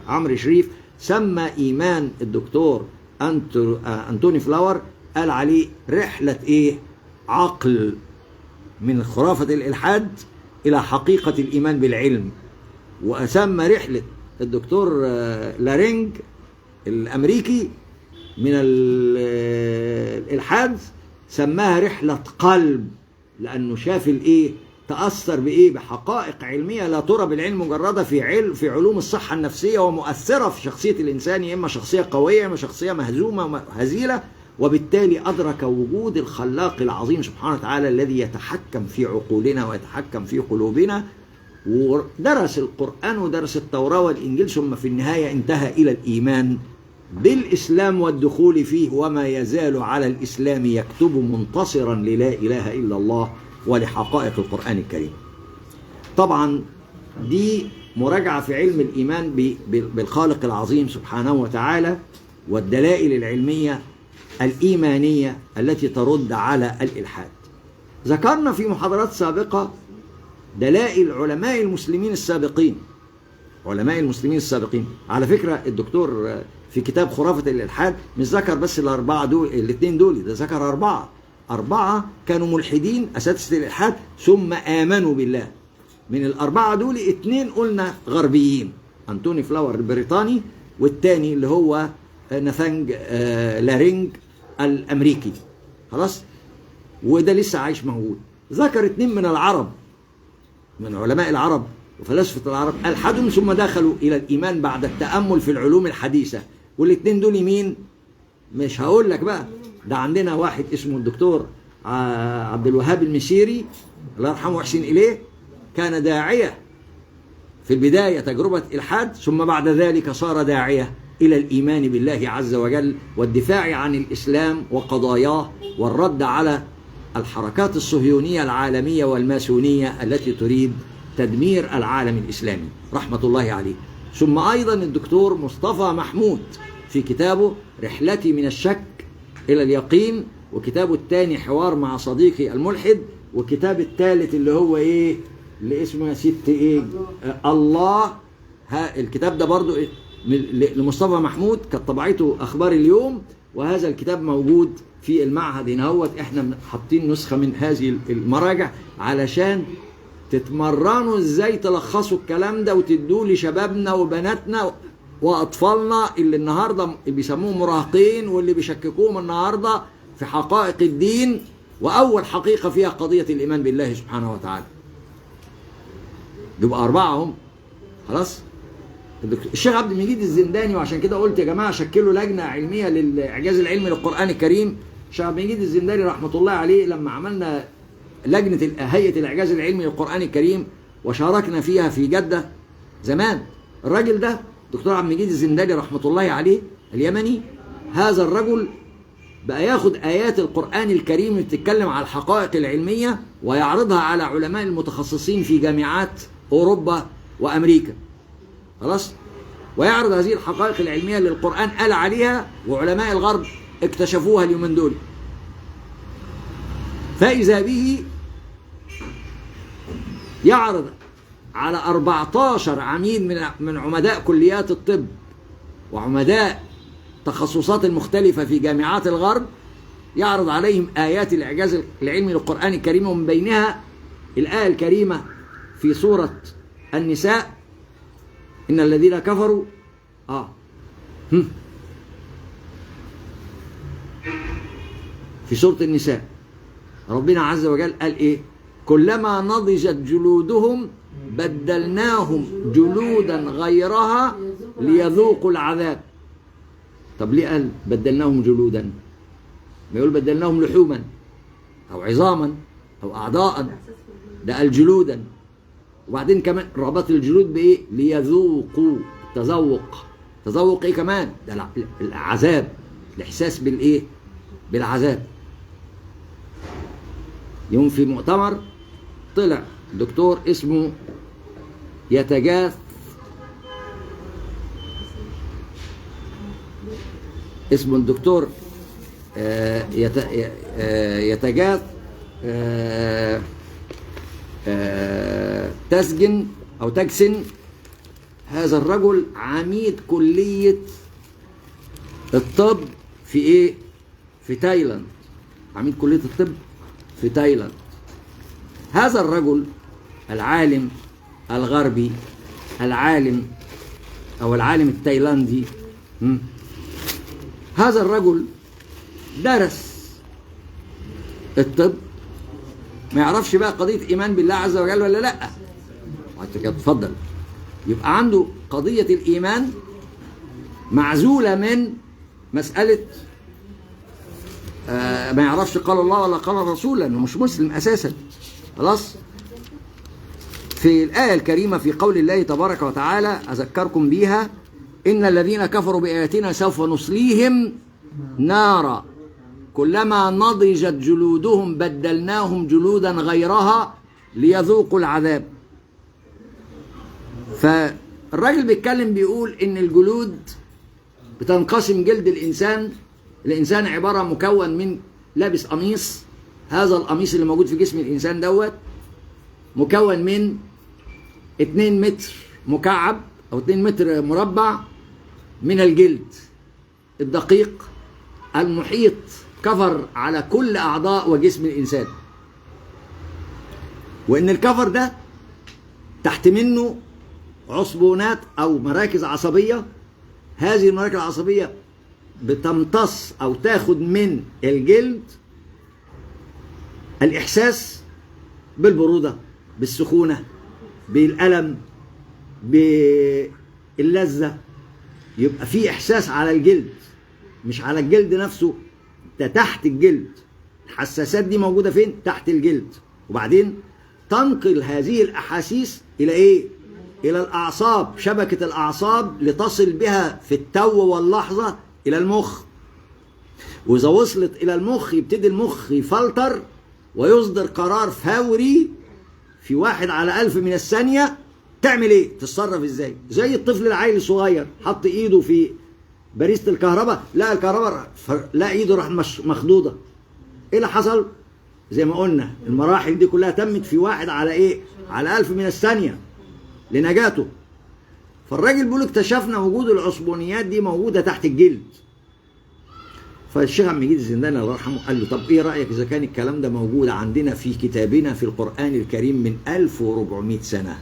عمرو شريف سمى إيمان الدكتور أنتوني فلاور، قال عليه رحلة إيه؟ عقل من خرافة الإلحاد إلى حقيقة الإيمان بالعلم. وأسمى رحلة الدكتور لارينج الأمريكي من الإلحاد سماها رحلة قلب، لأنه شاف الإيه؟ تأثر بإيه؟ بحقائق علمية لا ترى بالعلم مجردة في علوم الصحة النفسية، ومؤثرة في شخصية الإنسان، يا إما شخصية قوية يا إما شخصية مهزومة هزيلة. وبالتالي أدرك وجود الخلاق العظيم سبحانه وتعالى الذي يتحكم في عقولنا ويتحكم في قلوبنا، ودرس القرآن ودرس التوراة والإنجيل، ثم في النهاية انتهى إلى الإيمان بالإسلام والدخول فيه، وما يزال على الإسلام يكتب منتصرا للا إله إلا الله ولحقائق القرآن الكريم. طبعا دي مراجعة في علم الإيمان بالخالق العظيم سبحانه وتعالى، والدلائل العلمية الإيمانية التي ترد على الإلحاد. ذكرنا في محاضرات سابقة دلائل علماء المسلمين السابقين. علماء المسلمين السابقين على فكرة الدكتور في كتاب خرافة الإلحاد مش ذكر بس الأربعة دول، الاثنين دول، ده ذكر أربعة كانوا ملحدين أساتذة الإلحاد ثم آمنوا بالله. من الأربعة دول اثنين قلنا غربيين، أنتوني فلاور البريطاني، والتاني اللي هو ناثانج لارينج الأمريكي، خلاص، وده لسه عايش موجود. ذكر اثنين من العرب، من علماء العرب وفلاسفة العرب، ألحدهم ثم دخلوا إلى الإيمان بعد التأمل في العلوم الحديثة. والاثنين دول مين؟ مش هقول لك بقى، ده عندنا واحد اسمه الدكتور عبد الوهاب المسيري الله يرحمه ويحسن إليه، كان داعية في البداية تجربة إلحاد، ثم بعد ذلك صار داعية إلى الإيمان بالله عز وجل والدفاع عن الإسلام وقضاياه والرد على الحركات الصهيونية العالمية والماسونية التي تريد تدمير العالم الإسلامي رحمة الله عليه. ثم أيضا الدكتور مصطفى محمود في كتابه رحلتي من الشك إلى اليقين، وكتابه الثاني حوار مع صديقي الملحد، وكتاب الثالث اللي هو إيه اللي اسمه يا ست إيه الله. الكتاب ده برضو لمصطفى محمود، كانت طبعته أخبار اليوم، وهذا الكتاب موجود في المعهد هنا. احنا حاطين نسخة من هذه المراجع علشان تتمرنوا ازاي تلخصوا الكلام ده وتدوه لشبابنا وبناتنا واطفالنا اللي النهارده اللي بيسموهم مراهقين، واللي بيشككوهم النهارده في حقائق الدين، واول حقيقة فيها قضية الايمان بالله سبحانه وتعالى. يبقى 4 هم، خلاص. الشيخ عبد المجيد الزنداني، وعشان كده قلت يا جماعه شكلوا لجنه علميه للاعجاز العلمي للقران الكريم. الشيخ عبد المجيد الزنداني رحمه الله عليه لما عملنا لجنه هيئه الاعجاز العلمي للقران الكريم وشاركنا فيها في جده زمان، الراجل ده دكتور عبد المجيد الزنداني رحمه الله عليه اليمني، هذا الرجل بقى ياخد ايات القران الكريم اللي بتتكلم على الحقائق العلميه ويعرضها على علماء المتخصصين في جامعات اوروبا وامريكا، خلاص، ويعرض هذه الحقائق العلمية اللي القرآن قال عليها وعلماء الغرب اكتشفوها اليومين دول. فإذا به يعرض على 14 عميد من عمداء كليات الطب وعمداء تخصصات المختلفة في جامعات الغرب، يعرض عليهم آيات الإعجاز العلمي للقرآن الكريم، ومن بينها الآية الكريمة في سورة النساء: إن الذين كفروا في سورة النساء ربنا عز وجل قال إيه؟ كلما نضجت جلودهم بدلناهم جلودا غيرها ليذوقوا العذاب. طب ليه قال بدلناهم جلودا؟ ما يقول بدلناهم لحوما أو عظاما أو أعضاء، ده قال جلودا. وبعدين كمان ربط الجلود بإيه؟ ليذوقوا، تذوق إيه كمان؟ ده العذاب، الإحساس بالإيه؟ بالعذاب. يوم في مؤتمر طلع دكتور اسمه يتجاث، اسمه الدكتور يتجاث تسجن أو تجسن. هذا الرجل عميد كلية الطب في إيه؟ في تايلاند، عميد كلية الطب في تايلاند. هذا الرجل العالم الغربي، العالم أو العالم التايلاندي، هذا الرجل درس الطب ما يعرفش بقى قضية إيمان بالله عز وجل ولا لأ. وانت كده اتفضل. يبقى عنده قضية الإيمان معزولة من مسألة ما يعرفش قال الله ولا قال الرسول، لأنه مش مسلم أساسا. خلاص. في الآية الكريمة في قول الله تبارك وتعالى أذكركم بيها: إن الذين كفروا بآياتنا سوف نصليهم نارا كلما نضجت جلودهم بدلناهم جلودا غيرها ليذوقوا العذاب. فالراجل بيتكلم بيقول إن الجلود بتنقسم. جلد الإنسان عبارة مكون من لابس قميص، هذا القميص اللي موجود في جسم الإنسان دوت مكون من 2 متر مكعب أو 2 متر مربع من الجلد الدقيق المحيط كفر على كل أعضاء وجسم الإنسان، وإن الكفر ده تحت منه عصبونات أو مراكز عصبية. هذه المراكز العصبية بتمتص أو تاخد من الجلد الإحساس بالبرودة، بالسخونة، بالألم، باللذة. يبقى في إحساس على الجلد مش على الجلد نفسه، ده تحت الجلد. الحساسات دي موجودة فين؟ تحت الجلد. وبعدين تنقل هذه الأحاسيس إلى إيه؟ إلى الأعصاب، شبكة الأعصاب، لتصل بها في التو واللحظة إلى المخ. وإذا وصلت إلى المخ يبتدي المخ يفلتر ويصدر قرار فوري في 1/1000 من الثانية تعمل إيه؟ تتصرف إزاي؟ زي الطفل العيل الصغير حط إيده في باريسة الكهرباء، لا الكهرباء لا إيده راح مخضوضة. إيه اللي حصل؟ زي ما قلنا المراحل دي كلها تمت في 1/1000 من الثانية لنجاته. فالراجل بيقول اكتشفنا وجود العصبونيات دي موجودة تحت الجلد. فالشيخ عبد المجيد الزنداني الله يرحمه قال له: طب ايه رأيك اذا كان الكلام ده موجود عندنا في كتابنا في القرآن الكريم من 1400 سنة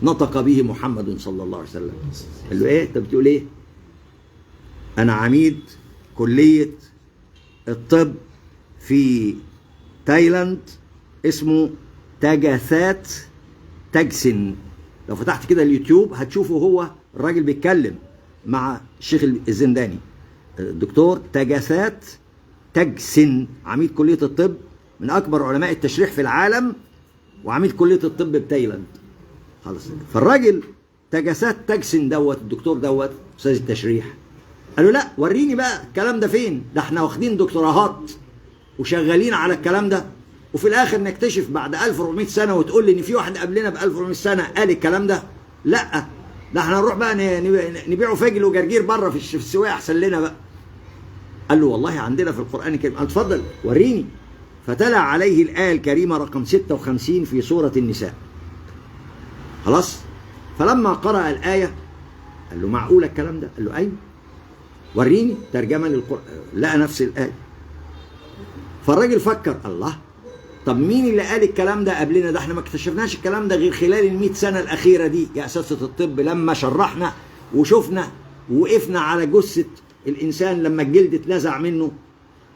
نطق به محمد صلى الله عليه وسلم. قال له: ايه؟ انت بتقول ايه؟ انا عميد كلية الطب في تايلاند اسمه تاجاثات تاجسن. لو فتحت كده اليوتيوب هتشوفه، هو الراجل بيتكلم مع الشيخ الزنداني، الدكتور تاجاثات تاجسن، عميد كلية الطب من أكبر علماء التشريح في العالم وعميد كلية الطب بتايلاند. خلاص. فالراجل تاجاثات تاجسن دوت الدكتور دوت أستاذ التشريح قال له: لا وريني بقى الكلام ده فين؟ ده احنا واخدين دكتوراهات وشغالين على الكلام ده، وفي الآخر نكتشف بعد 1400 سنة وتقول لي إن في واحد قبلنا ب 1400 سنة قال الكلام ده؟ لا، ده احنا نروح بقى نبيعه فجل وجرجير بره في السواق أحسن لنا بقى. قال له: والله عندنا في القرآن الكريم. قال: اتفضل وريني. فتلا عليه الآية الكريمة رقم 56 في سورة النساء. خلاص. فلما قرأ الآية قال له: معقول الكلام ده؟ قال له: أيوه وريني ترجمة للقرآن. لقى نفس الآية. فالراجل فكر: الله، طب مين اللي قال الكلام ده قبلنا؟ ده احنا ما اكتشفناش الكلام ده غير خلال 100 سنة الأخيرة دي يا أساتذة الطب، لما شرحنا وشفنا وقفنا على جثة الإنسان لما الجلد اتنزع منه،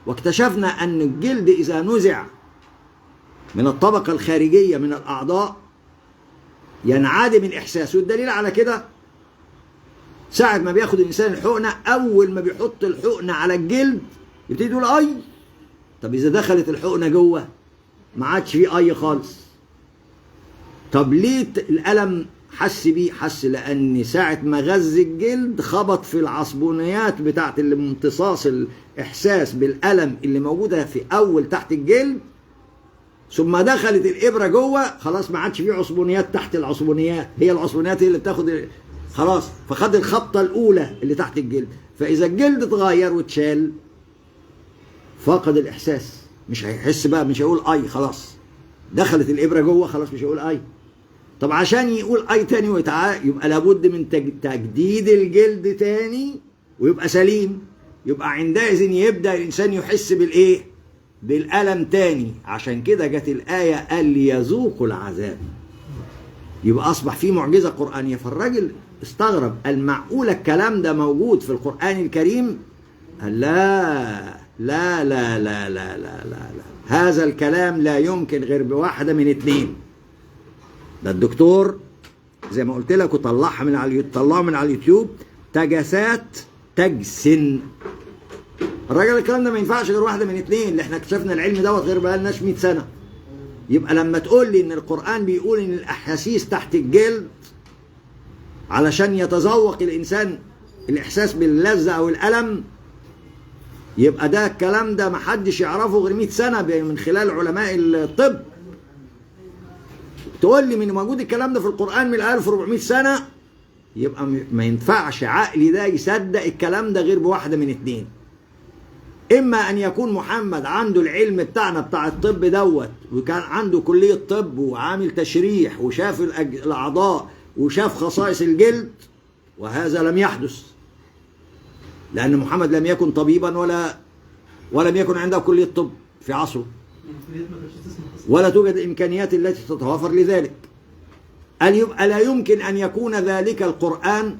واكتشفنا أن الجلد إذا نزع من الطبقة الخارجية من الأعضاء ينعدم الإحساس. والدليل على كده ساعة ما بياخد الإنسان الحقنة، أول ما بيحط الحقنة على الجلد يبتدي يقول أي. طب إذا دخلت الحقنة جوه ما عادش فيه أي خالص. طب ليه الألم حس بيه؟ حس لأن ساعة ما غذي الجلد خبط في العصبونيات بتاعت امتصاص الإحساس بالألم اللي موجودة في أول تحت الجلد، ثم دخلت الإبرة جوه، خلاص ما عادش فيه عصبونيات تحت العصبونيات، هي العصبونيات هي اللي بتاخد خلاص. فخد الخبطة الأولى اللي تحت الجلد. فإذا الجلد اتغير واتشال فقد الإحساس، مش هيحس بقى، مش هيقول أي. خلاص دخلت الإبرة جوه، خلاص مش هيقول أي. طب عشان يقول أي تاني يبقى لابد من تجديد الجلد تاني ويبقى سليم. يبقى عندئذ يبدأ الإنسان يحس بالإيه؟ بالألم تاني. عشان كده جت الآية قال ليذوقوا العذاب. يبقى أصبح في معجزة قرآنية. فالراجل استغرب، المعقولة الكلام ده موجود في القرآن الكريم؟ قال: لا، لا لا لا لا لا لا لا، هذا الكلام لا يمكن غير بواحدة من اتنين. ده الدكتور زي ما قلت لك، وطلعها من على طلعه من على اليوتيوب، تجسات تجسن. الراجل الكلام ده ما ينفعش غير واحدة من اتنين، اللي احنا اكتشفنا العلم دوت غير بقالناش 100 سنة. يبقى لما تقول لي ان القرآن بيقول ان الاحاسيس تحت الجلد علشان يتذوق الانسان الاحساس باللذة او الالم، يبقى ده الكلام ده محدش يعرفه غير 100 سنة من خلال علماء الطب. تقول لي من موجود الكلام ده في القرآن من 1400 سنة، يبقى ما ينفعش عقلي ده يصدق الكلام ده غير بواحدة من اتنين. إما أن يكون محمد عنده العلم بتاعنا بتاع الطب دوت، وكان عنده كلية طب وعامل تشريح وشاف الأعضاء وشاف خصائص الجلد، وهذا لم يحدث، لأن محمد لم يكن طبيبا ولم يكن عنده كلية طب في عصره، ولا توجد الإمكانيات التي تتوافر لذلك. يبقى لا يمكن أن يكون ذلك القرآن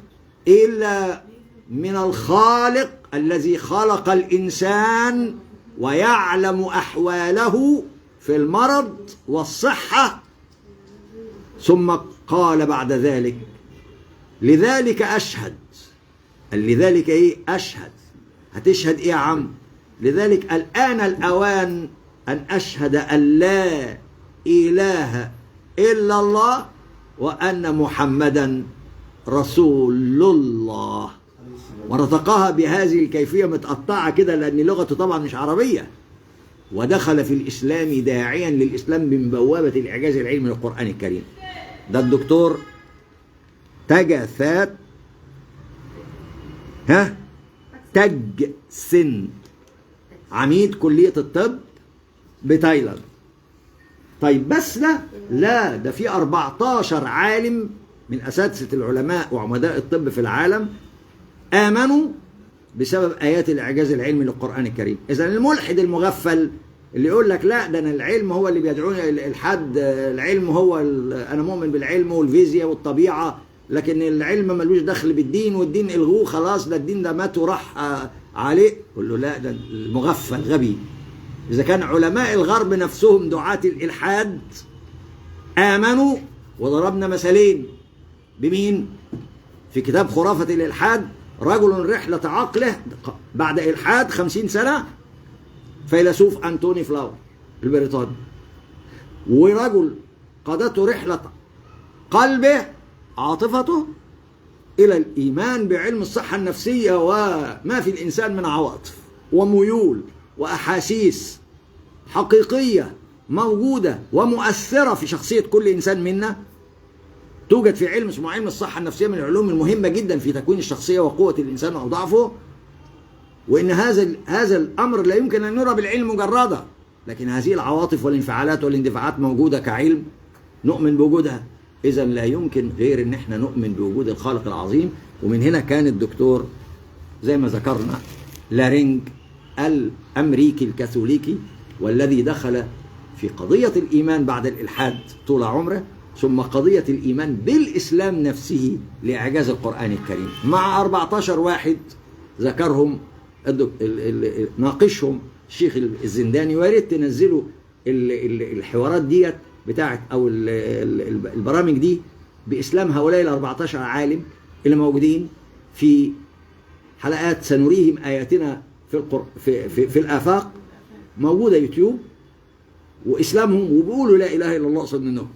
إلا من الخالق الذي خلق الإنسان ويعلم أحواله في المرض والصحة. ثم قال بعد ذلك: لذلك أشهد. لذلك إيه؟ أشهد. هتشهد إيه يا عم؟ لذلك الآن الأوان أن أشهد أن لا إله إلا الله وأن محمدا رسول الله. ورتقاها بهذه الكيفية متقطعة كده، لأن لغته طبعا مش عربية. ودخل في الإسلام داعيا للإسلام من بوابة الإعجاز العلمي للقرآن الكريم. ده الدكتور تجسات تجسن، عميد كلية الطب بتايلاند. طيب بس لا ده في 14 عالم من أساتذة العلماء وعمداء الطب في العالم آمنوا بسبب آيات الإعجاز العلمي للقرآن الكريم. إذن الملحد المغفل اللي يقول لك لا ده أنا العلم هو اللي بيدعوني الحد، العلم هو أنا مؤمن بالعلم والفيزياء والطبيعة، لكن العلم ملوش دخل بالدين، والدين الغوه خلاص، ده الدين ده مات وراح عليه. قل له لا، ده المغفل غبي. إذا كان علماء الغرب نفسهم دعاة الإلحاد آمنوا، وضربنا مثالين بمين؟ في كتاب خرافة الإلحاد: رجل رحلة عقله بعد إلحاد 50 سنة، فيلسوف أنتوني فلاور البريطاني. ورجل قادته رحلة قلبه عاطفته إلى الإيمان بعلم الصحة النفسية وما في الإنسان من عواطف وميول وأحاسيس حقيقية موجودة ومؤثرة في شخصية كل إنسان منا. توجد في علم اسمه علم الصحة النفسية، من العلوم المهمة جدا في تكوين الشخصية وقوة الإنسان أو ضعفه. وإن هذا الأمر لا يمكن أن يرى بالعلم مجردا، لكن هذه العواطف والانفعالات والاندفاعات موجودة كعلم نؤمن بوجودها. إذا لا يمكن غير إن احنا نؤمن بوجود الخالق العظيم. ومن هنا كان الدكتور زي ما ذكرنا لارينج الأمريكي الكاثوليكي، والذي دخل في قضية الإيمان بعد الإلحاد طول عمره، ثم قضية الإيمان بالإسلام نفسه لإعجاز القرآن الكريم، مع 14 واحد ذكرهم ناقشهم الشيخ الزنداني. ويا ريت تنزلوا الحوارات ديت بتاعت أو البرامج دي بإسلام هؤلاء ال 14 عالم اللي موجودين في حلقات سنريهم آياتنا في الآفاق، موجودة يوتيوب، وإسلامهم، وبيقولوا لا إله إلا الله قصاد منهم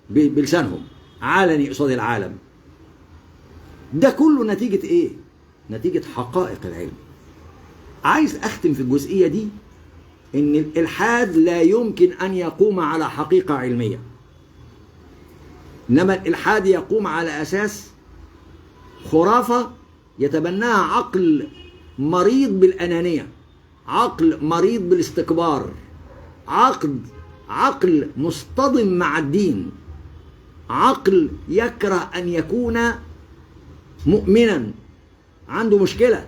بلسانهم علني قصاد العالم. ده كله نتيجة إيه؟ نتيجة حقائق العلم. عايز أختم في الجزئية دي إن الإلحاد لا يمكن أن يقوم على حقيقة علمية، إنما الإلحاد يقوم على أساس خرافة يتبناها عقل مريض بالأنانية، عقل مريض بالاستكبار، عقل مصطدم مع الدين، عقل يكره أن يكون مؤمنا، عنده مشكلة،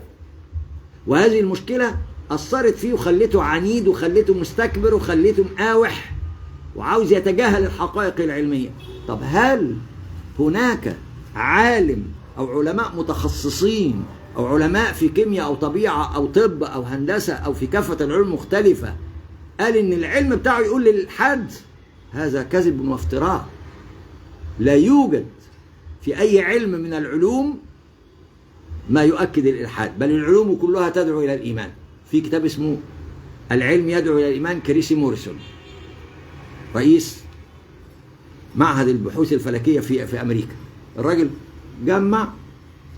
وهذه المشكلة أثرت فيه وخلته عنيد وخلته مستكبر وخلته مقاوح وعاوز يتجاهل الحقائق العلمية. طب هل هناك عالم أو علماء متخصصين أو علماء في كيمياء أو طبيعة أو طب أو هندسة أو في كافة العلوم المختلفة قال إن العلم بتاعه يقول للإلحاد، هذا كذب وافتراء. لا يوجد في أي علم من العلوم ما يؤكد الإلحاد، بل العلوم كلها تدعو إلى الإيمان. في كتاب اسمه العلم يدعو إلى الإيمان، كريسي موريسون رئيس معهد البحوث الفلكية في أمريكا. الراجل جمع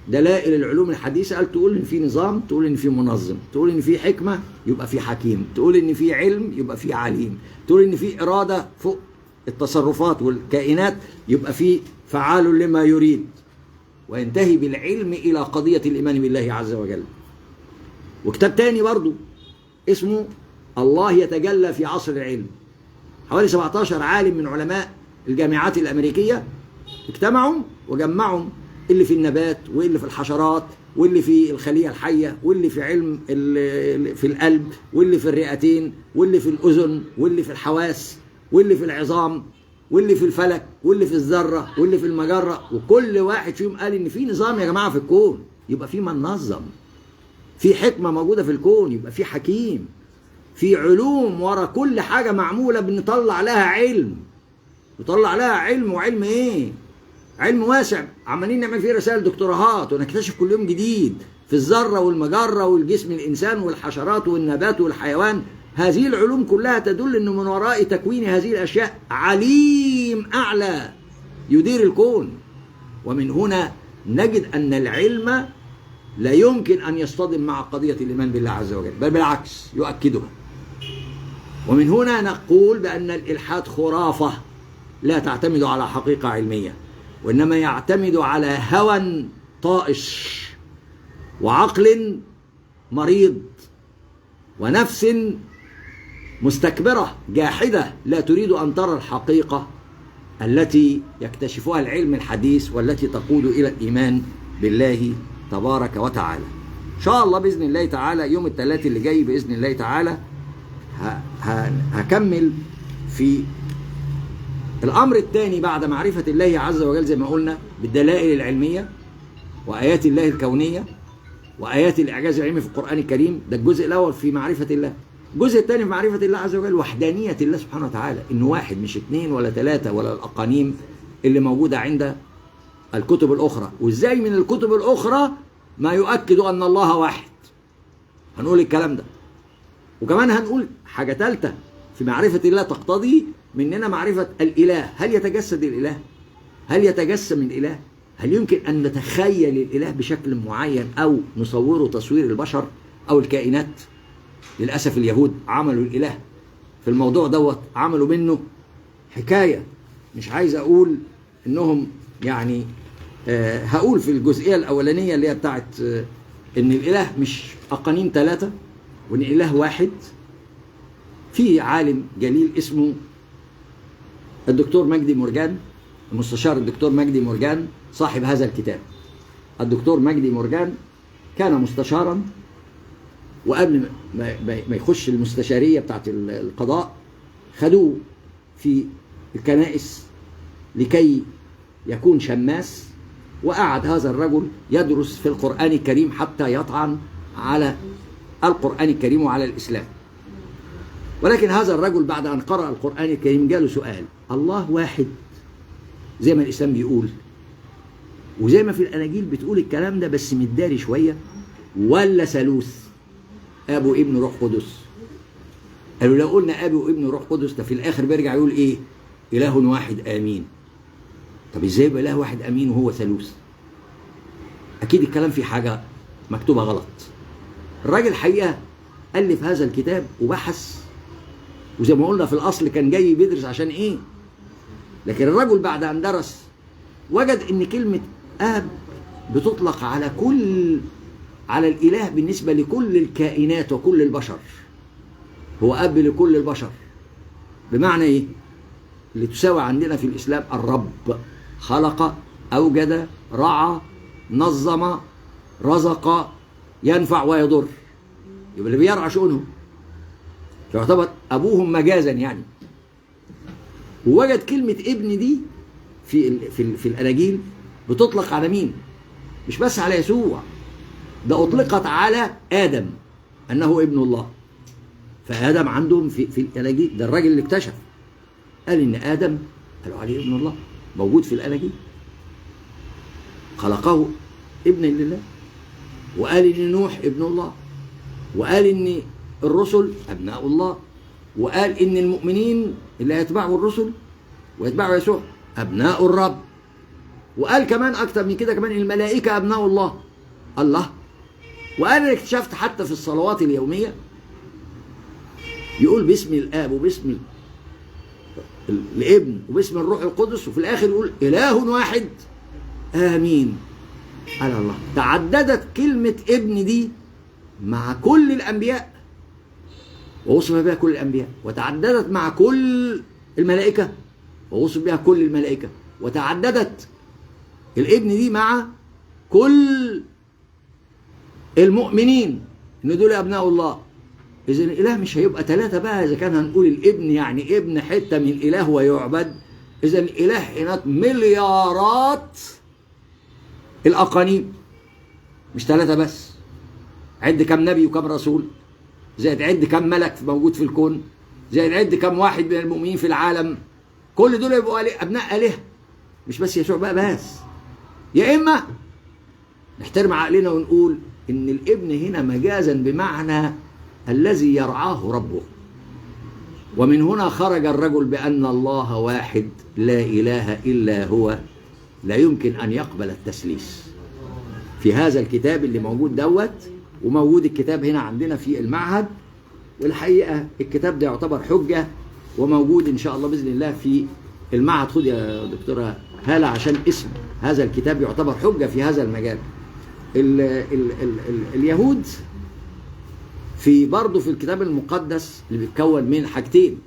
دلائل العلوم الحديثة، قال تقول إن في نظام، تقول إن في منظم، تقول إن في حكمة يبقى في حكيم، تقول إن في علم يبقى في عليم، تقول إن في إرادة فوق التصرفات والكائنات يبقى في فعال لما يريد. وينتهي بالعلم إلى قضية الإيمان بالله عز وجل. وكتاب تاني برضو اسمه الله يتجلى في عصر العلم، حوالي 17 عالم من علماء الجامعات الأمريكية اجتمعوا وجمعوا اللي في النبات واللي في الحشرات واللي في الخلية الحية واللي في علم في القلب واللي في الرئتين واللي في الأذن واللي في الحواس واللي في العظام واللي في الفلك واللي في الذرة واللي في المجرة، وكل واحد فيهم قال إن في نظام يا جماعة في الكون، يبقى في منظم، في حكمة موجودة في الكون، يبقى في حكيم، في علوم ورا كل حاجة معمولة بنطلع لها علم، نطلع لها علم. وعلم ايه؟ علم واسع، عمالين نعمل فيه رسائل دكتوراهات ونكتشف كل يوم جديد في الذرة والمجرة والجسم الإنسان والحشرات والنبات والحيوان. هذه العلوم كلها تدل أنه من وراء تكوين هذه الأشياء عليم أعلى يدير الكون. ومن هنا نجد أن العلم لا يمكن أن يصطدم مع قضية الإيمان بالله عز وجل، بل بالعكس يؤكدها. ومن هنا نقول بأن الإلحاد خرافة لا تعتمد على حقيقة علمية، وإنما يعتمد على هوى طائش وعقل مريض ونفس مستكبرة جاحدة لا تريد أن ترى الحقيقة التي يكتشفها العلم الحديث والتي تقود إلى الإيمان بالله تبارك وتعالى. إن شاء الله بإذن الله تعالى يوم الثلاث اللي جاي بإذن الله تعالى هكمل في الأمر الثاني بعد معرفة الله عز وجل زي ما قلنا بالدلائل العلمية وآيات الله الكونية وآيات الإعجاز العلمي في القرآن الكريم. ده الجزء الأول في معرفة الله. الجزء الثاني في معرفة الله عز وجل وحدانية الله سبحانه وتعالى، إنه واحد مش اثنين ولا ثلاثة ولا الأقانيم اللي موجودة عند الكتب الأخرى، وإزاي من الكتب الأخرى ما يؤكد أن الله واحد. هنقول الكلام ده، وكمان هنقول حاجة ثالثة في معرفة الله تقتضي مننا معرفة الإله. هل يتجسد الإله؟ هل يتجسم الإله؟ هل يمكن أن نتخيل الإله بشكل معين أو نصوره تصوير البشر أو الكائنات؟ للأسف اليهود عملوا الإله في الموضوع دوت، عملوا منه حكاية. مش عايز أقول إنهم يعني هقول في الجزئية الأولانية اللي هي بتاعت إن الإله مش أقانيم ثلاثة وإن الإله واحد. في عالم جليل اسمه الدكتور مجدي مرجان، المستشار الدكتور مجدي مرجان صاحب هذا الكتاب. الدكتور مجدي مرجان كان مستشارا، وقبل ما يخش المستشارية بتاعت القضاء خدوه في الكنائس لكي يكون شماس، وقعد هذا الرجل يدرس في القرآن الكريم حتى يطعن على القرآن الكريم وعلى الإسلام. ولكن هذا الرجل بعد أن قرأ القرآن الكريم جاله سؤال: الله واحد زي ما الإسلام بيقول وزي ما في الأناجيل بتقول الكلام ده بس متداري شوية، ولا ثالوث أب وابن روح قدس؟ قالوا لو قلنا أب وابن روح قدس ده في الآخر بيرجع يقول إيه؟ إله واحد آمين. طب إزاي يبقى إله واحد آمين وهو ثالوث؟ أكيد الكلام فيه حاجة مكتوبة غلط. الراجل الحقيقة ألف هذا الكتاب وبحث، وزي ما قلنا في الأصل كان جاي بيدرس عشان إيه؟ لكن الرجل بعد أن درس وجد إن كلمة آب بتطلق على الإله بالنسبة لكل الكائنات وكل البشر. هو أب لكل البشر، بمعنى إيه؟ اللي تساوي عندنا في الإسلام الرب، خلق، أوجد، رعى، نظم، رزق، ينفع ويضر. يبقى اللي بيرعى شؤونهم يعتبر أبوهم مجازا يعني. ووجد كلمة ابن دي في الأناجيل بتطلق على مين؟ مش بس على يسوع، ده أطلقت على آدم أنه ابن الله. فآدم عندهم في الأناجيل، ده الراجل اللي اكتشف قال إن آدم قالوا عليه ابن الله، موجود في الأناجيل، خلقه ابن لله. وقال إن نوح ابن الله، وقال إن الرسل أبناء الله، وقال إن المؤمنين اللي يتبعوا الرسل ويتبعوا يسوع أبناء الرب، وقال كمان أكتر من كده كمان الملائكة أبناء الله. الله. وقال أنا اكتشفت حتى في الصلوات اليومية يقول باسم الآب وباسم الابن وباسم الروح القدس، وفي الآخر يقول إله واحد آمين. على الله. تعددت كلمة ابن دي مع كل الأنبياء ووصف بها كل الأنبياء، وتعددت مع كل الملائكة ووصف بها كل الملائكة، وتعددت الابن دي مع كل المؤمنين إن دول أبناء الله. إذن الإله مش هيبقى ثلاثة بقى إذا كان هنقول الابن يعني ابن حتة من إله ويعبد. إذن الإله هناك مليارات الأقانيم، مش ثلاثة بس. عد كم نبي وكم رسول، زائد عد كم ملك موجود في الكون، زائد عد كم واحد من المؤمنين في العالم. كل دول يبقوا أبناء آلهة، مش بس يسوع بقى بس. يا إما نحترم عقلنا ونقول إن الابن هنا مجازا بمعنى الذي يرعاه ربه، ومن هنا خرج الرجل بأن الله واحد لا إله إلا هو، لا يمكن أن يقبل التثليث. في هذا الكتاب اللي موجود دوت، وموجود الكتاب هنا عندنا في المعهد، والحقيقة الكتاب ده يعتبر حجة وموجود إن شاء الله بإذن الله في المعهد. خد يا دكتورة هالة عشان اسم هذا الكتاب يعتبر حجة في هذا المجال. اليهود في برضه في الكتاب المقدس اللي بيتكون من حاجتين،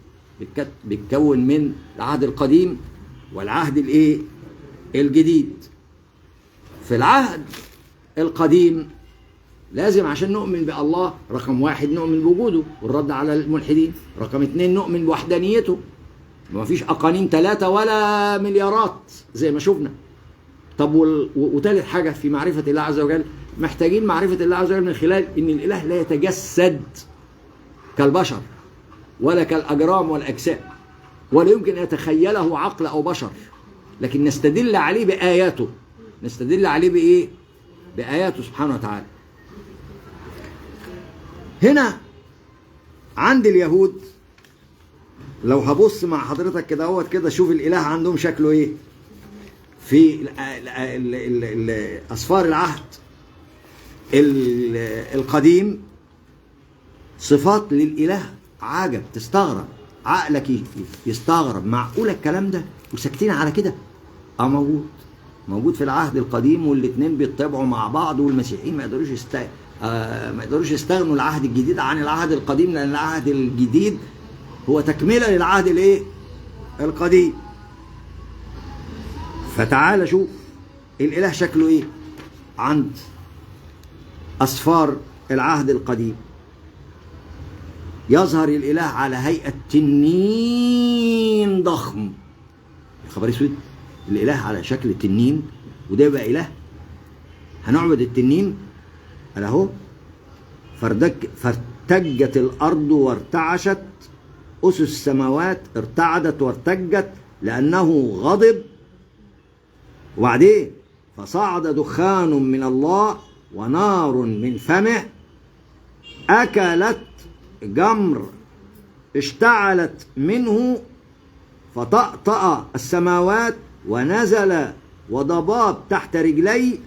بيتكون من العهد القديم والعهد الجديد. في العهد القديم لازم عشان نؤمن بالله رقم واحد نؤمن بوجوده والرد على الملحدين، رقم اتنين نؤمن بوحدانيته، ما فيش أقانيم ثلاثة ولا مليارات زي ما شفنا. طب وثالث حاجة في معرفة الله عز وجل، محتاجين معرفة الله عز وجل من خلال إن الإله لا يتجسد كالبشر ولا كالأجرام والأجسام، ولا يمكن أن يتخيله عقل أو بشر، لكن نستدل عليه بآياته. نستدل عليه بإيه؟ بآياته سبحانه وتعالى. هنا عند اليهود لو هبص مع حضرتك كده اهوت كده شوف الإله عندهم شكله إيه في أسفار العهد القديم. صفات للإله عجب، تستغرب، عقلك يستغرب، معقول الكلام ده وساكتين على كده؟ موجود في العهد القديم، والاثنين بيتبعوا مع بعض، والمسيحيين ما يقدروش يستغنوا العهد الجديد عن العهد القديم، لأن العهد الجديد هو تكملة للعهد القديم. فتعال شوف الإله شكله إيه عند أسفار العهد القديم. يظهر الإله على هيئة تنين ضخم. خبر اسود، الإله على شكل تنين، وده يبقى إله؟ هنعبد التنين؟ قال اهو فارتجت الأرض وارتعشت، أسس السماوات ارتعدت وارتجت لأنه غضب. وبعدين فصعد دخان من الله ونار من فمه أكلت جمر اشتعلت منه فطأطأ السماوات ونزل وضباب تحت رجلي،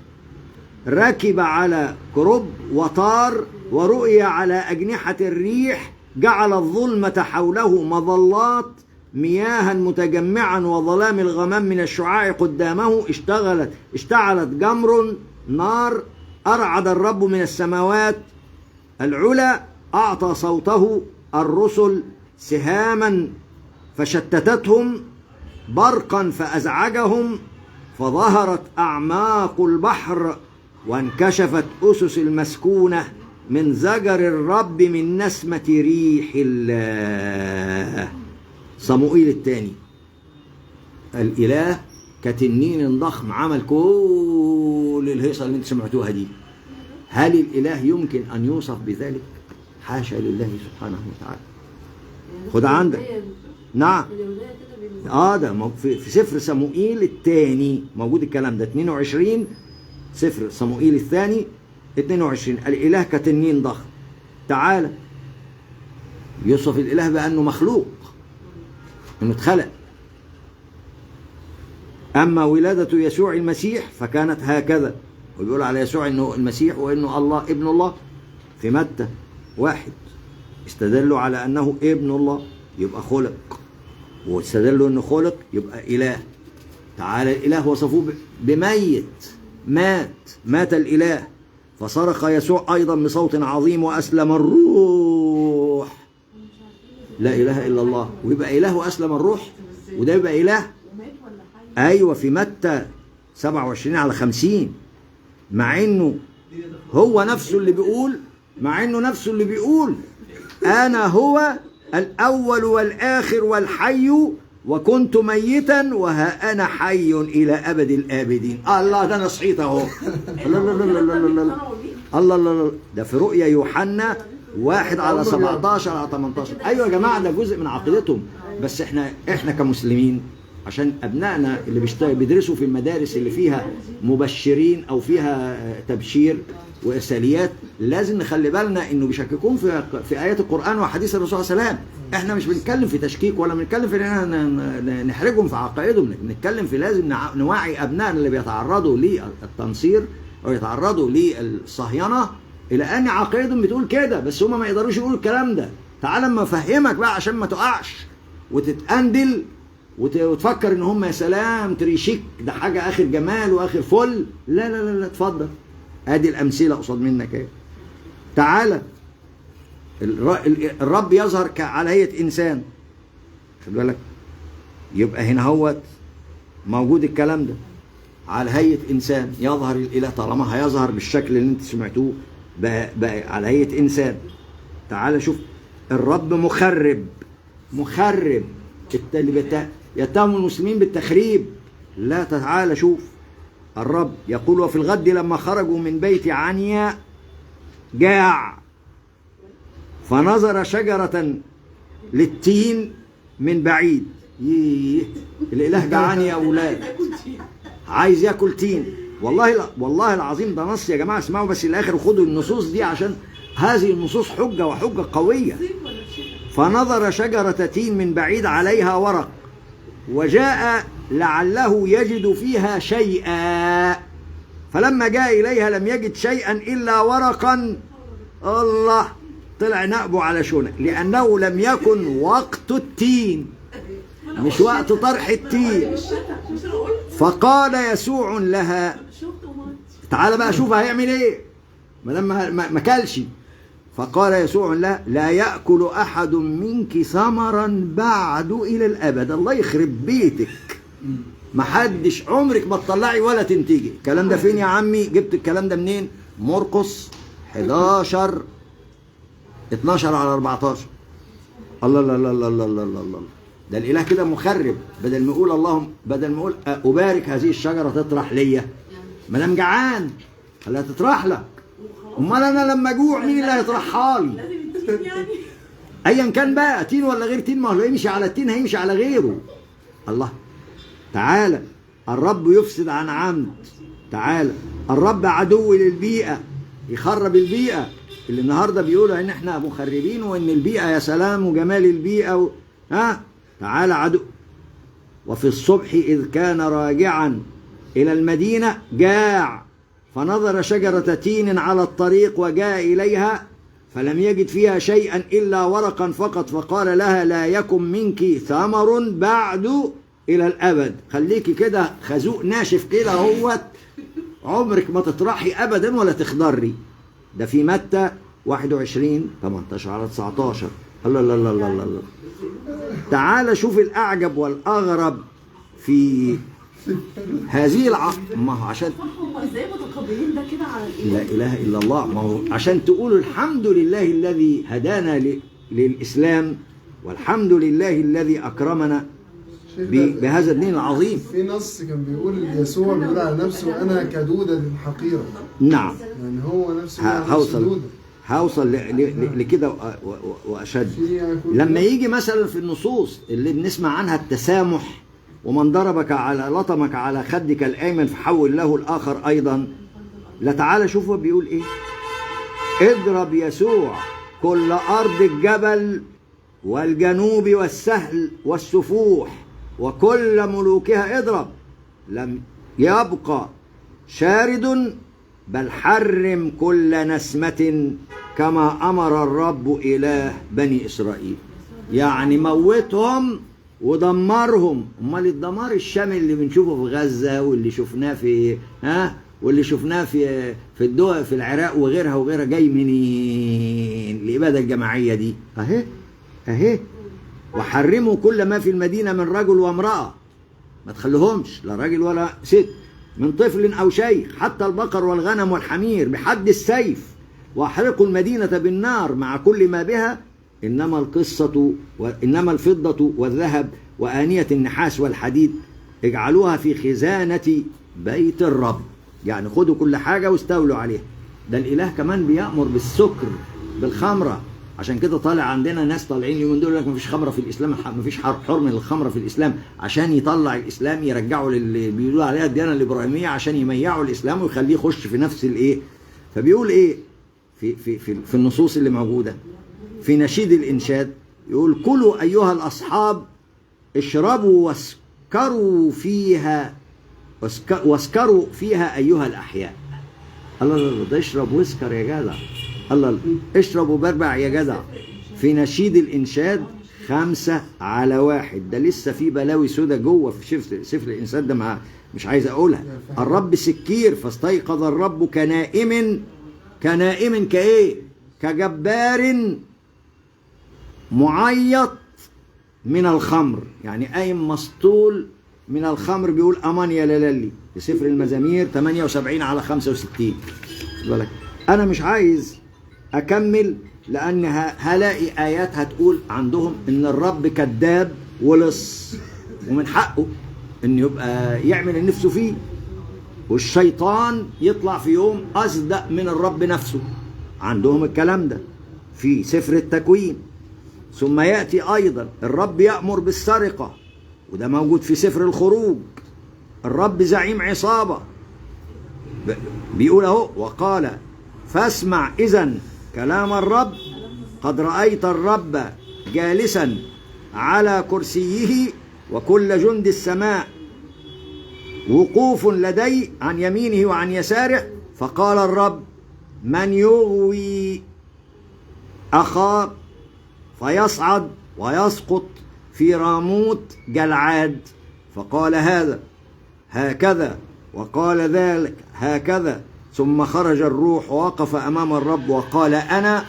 ركب على كرب وطار، ورؤي على أجنحة الريح، جعل الظلمة حوله مظلات مياها متجمعا وظلام الغمام من الشعاع قدامه، اشتعلت جمر نار، أرعد الرب من السماوات العلى، أعطى صوته الرسل سهاما فشتتتهم، برقا فأزعجهم، فظهرت أعماق البحر وانكشفت أسس المسكونة من زجر الرب من نسمة ريح الله. صموئيل الثاني. الإله كتنين ضخم عمل كل الهيصة اللي انت سمعتوها دي. هل الإله يمكن أن يوصف بذلك؟ حاشا لله سبحانه وتعالى. خد عندك. نعم. ده في سفر صموئيل الثاني موجود الكلام ده 22. سفر صموئيل الثاني 22 الإله كتنين ضخم. تعالى يوصف الإله بأنه مخلوق، أنه اتخلق. أما ولادة يسوع المسيح فكانت هكذا، ويقول على يسوع أنه المسيح وأنه الله ابن الله. في متى 1 استدلوا على أنه ابن الله يبقى خلق، واستدلوا أنه خلق يبقى إله. تعالى الإله وصفوه بميت، مات الإله، فصرخ يسوع أيضا بصوت عظيم وأسلم الروح. لا إله إلا الله، ويبقى إله وأسلم الروح، وده يبقى إله. أيوة في متى 27/50. مع إنه هو نفسه اللي بيقول أنا هو الأول والآخر والحي، وكنت ميتا وها أنا حي إلى أبد الآبدين. الله ده أنا صحيت أهو. الله ده في رؤيا يوحنا 1/17-18. أيوة يا جماعة ده جزء من عقيدتهم. بس إحنا كمسلمين عشان أبنائنا اللي بيدرسوا في المدارس اللي فيها مبشرين أو فيها تبشير وإرساليات، لازم نخلي بالنا إنه بيشككون في آيات القرآن وحديث الرسول صلى الله عليه وسلم. إحنا مش بنتكلم في تشكيك ولا بنتكلم في إن نحرجهم في عقائدهم، بنتكلم في لازم نوعي أبنائنا اللي بيتعرضوا للتنصير أو يتعرضوا للصهينة إلى أن عقائدهم بتقول كده، بس هم ما يقدروش يقولوا الكلام ده. تعال اما افهمك بقى عشان ما تقعش وتتقندل وتفكر ان هم يا سلام تريشيك ده حاجه اخر جمال واخر فل. لا لا لا, لا. اتفضل ادي الامثله قصاد منك اهي. تعالى الرب يظهر على هيئه انسان، خد بالك، يبقى هنا هوت موجود الكلام ده على هيئه انسان. يظهر الاله طالما هيظهر بالشكل اللي انت سمعتوه بقى على هيئه انسان. تعالى شوف الرب مخرب اللي يتهم المسلمين بالتخريب. لا تعالى شوف الرب يقول وفي الغد لما خرجوا من بيت عنيا جاع فنظر شجرة للتين من بعيد. الإله جعان يا أولاد، عايز ياكل تين. والله العظيم ده نص يا جماعة، اسمعوا بس الآخر وخدوا النصوص دي عشان هذه النصوص حجة وحجة قوية. فنظر شجرة تين من بعيد عليها ورق وجاء لعله يجد فيها شيئا، فلما جاء إليها لم يجد شيئا إلا ورقا. الله طلع نقبه على شنق لأنه لم يكن وقت التين، مش وقت طرح التين. فقال يسوع لها تعالى بقى شوف هيعمل ايه ما كلش. فقال يسوع لها لا يأكل أحد منك ثمرا بعد إلى الأبد. الله يخرب بيتك، محدش عمرك ما تطلعي ولا تنتجي. الكلام ده فين يا عمي؟ جبت الكلام ده منين؟ مرقس 11:12-14. الله لا لا لا لا لا لا، ده الإله كده مخرب. بدل ما يقول أبارك هذه الشجرة تطرح ليا، ما دام جعان خليها تطرح لك. امال انا لما اجوع مين اللي هيطرحها لي؟ ايا كان بقى تين ولا غير تين، ما هو يمشي على التين هيمشي على غيره. الله تعالى الرب يفسد عن عمد. تعالى الرب عدو للبيئة، يخرب البيئة اللي النهارده بيقولوا ان احنا مخربين وان البيئة يا سلام وجمال البيئة تعالى عدو. وفي الصبح إذ كان راجعا إلى المدينة جاع فنظر شجرة تين على الطريق وجاء إليها فلم يجد فيها شيئا إلا ورقا فقط، فقال لها لا يكن منك ثمر بعد إلى الأبد. خليكي كده خازوق ناشف كده هوت، عمرك ما تطرحي أبدا ولا تخضري. ده في متى 21:18-19. الله الله الله الله الله. تعال شوف الأعجب والأغرب في هذه ما هو عشان ازاي متقبلين ده كده على لا اله الا الله. ما هو عشان تقولوا الحمد لله الذي هدانا للاسلام، والحمد لله الذي اكرمنا بهذا الدين العظيم. في نص كان بيقول يسوع بيقول على نفسه أنا كدودة حقيرة. نعم، يعني هو نفسه هوصل لكده وأشد. لما يجي مثلا في النصوص اللي بنسمع عنها التسامح، ومن ضربك لطمك على خدك الأيمن فحول له الآخر أيضا، لا تعالى شوفوا بيقول إيه. اضرب يسوع كل أرض الجبل والجنوب والسهل والسفوح وكل ملوكها اضرب، لم يبقى شارد، بل حرم كل نسمة كما أمر الرب إله بني إسرائيل. يعني موتهم ودمرهم. امال الدمار الشامل اللي بنشوفه في غزة واللي شفناه في واللي شفناه في الدول في العراق وغيرها جاي منين؟ الإبادة الجماعية دي اهي. وحرموا كل ما في المدينة من رجل وامرأة، ما تخليهمش لا راجل ولا ست، من طفل أو شيخ، حتى البقر والغنم والحمير بحد السيف، واحرقوا المدينة بالنار مع كل ما بها، إنما الفضة والذهب وآنية النحاس والحديد اجعلوها في خزانة بيت الرب. يعني خدوا كل حاجة واستولوا عليها. ده الإله كمان بيأمر بالسكر، بالخمرة. عشان كده طالع عندنا ناس طالعين اليومين دول لك مفيش خمرة في الإسلام، مفيش حرم للخمرة في الإسلام، عشان يطلع الإسلام يرجعوا للي بيقولوا عليها الديانة الإبراهيمية، عشان يميعوا الإسلام ويخليه يخش في نفس الإيه. فبيقول إيه في النصوص اللي موجودة في نشيد الإنشاد، يقول كلوا أيها الأصحاب اشربوا واسكروا فيها أيها الأحياء. الله ده اشرب واسكر يا جدع، الله اشرب وبربع يا جدع. في نشيد الإنشاد 5:1. ده لسه في بلاوي سودا جوه في سفر الإنسان ده، مش عايز أقولها. الرب سكير فاستيقظ الرب كنائم كإيه؟ كجبار معيط من الخمر. يعني قايم مسطول من الخمر. بيقول أمان يا لالي في سفر المزامير 78:65. بالك أنا مش عايز أكمل، لأن هلاقي آيات هتقول عندهم إن الرب كذاب ولص، ومن حقه إن يبقى يعمل نفسه فيه، والشيطان يطلع في يوم أصدق من الرب نفسه. عندهم الكلام ده في سفر التكوين. ثم يأتي أيضا الرب يأمر بالسرقة، وده موجود في سفر الخروج. الرب زعيم عصابة، بيقول اهو وقال فاسمع إذن كلام الرب، قد رأيت الرب جالسا على كرسيه وكل جند السماء وقوف لدي عن يمينه وعن يساره. فقال الرب من يغوي أخاه فيصعد ويسقط في راموت جلعاد. فقال هذا هكذا وقال ذلك هكذا. ثم خرج الروح ووقف أمام الرب وقال أنا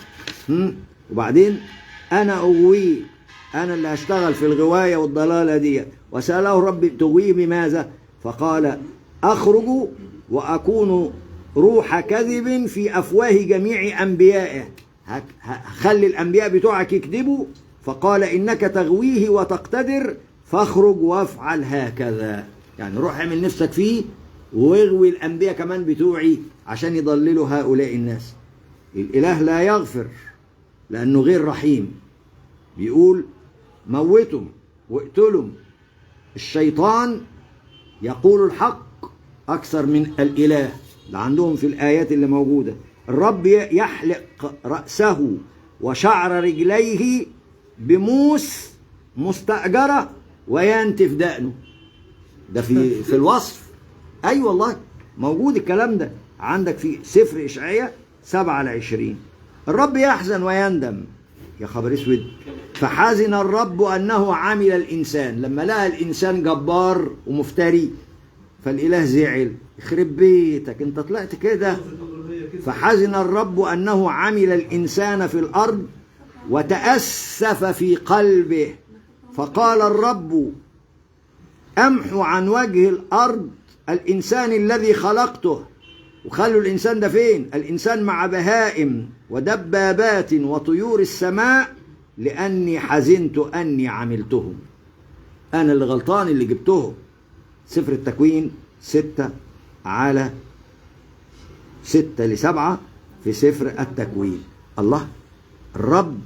وبعدين أنا أغويه، أنا اللي هشتغل في الغواية والضلالة دي. وسأله الرب تغويه بماذا؟ فقال أخرج وأكون روح كذب في أفواه جميع أنبيائه. خلي الأنبياء بتوعك يكذبوا. فقال إنك تغويه وتقتدر فاخرج وافعل هكذا. يعني روح اعمل نفسك فيه واغوي الأنبياء كمان بتوعي عشان يضللوا هؤلاء الناس. الإله لا يغفر لأنه غير رحيم. بيقول موتهم واقتلهم. الشيطان يقول الحق أكثر من الإله. ده عندهم في الآيات اللي موجودة. الرب يحلق رأسه وشعر رجليه بموس مستأجرة وينتف دقنه. ده في الوصف. أي والله موجود الكلام ده عندك في سفر إشعياء 7:20. الرب يحزن ويندم. يا خبر اسود. فحزن الرب أنه عمل الإنسان. لما لقى الإنسان جبار ومفتري فالإله زعل. يخرب بيتك انت طلعت كده. فحزن الرب أنه عمل الإنسان في الأرض وتأسف في قلبه. فقال الرب أمحو عن وجه الأرض الإنسان الذي خلقته. وخلوا الإنسان ده فين؟ الإنسان مع بهائم ودبابات وطيور السماء لأني حزنت أني عملتهم. أنا اللي غلطان اللي جبتهم. سفر التكوين 6 على 6-7 في سفر التكوين. الله، الرب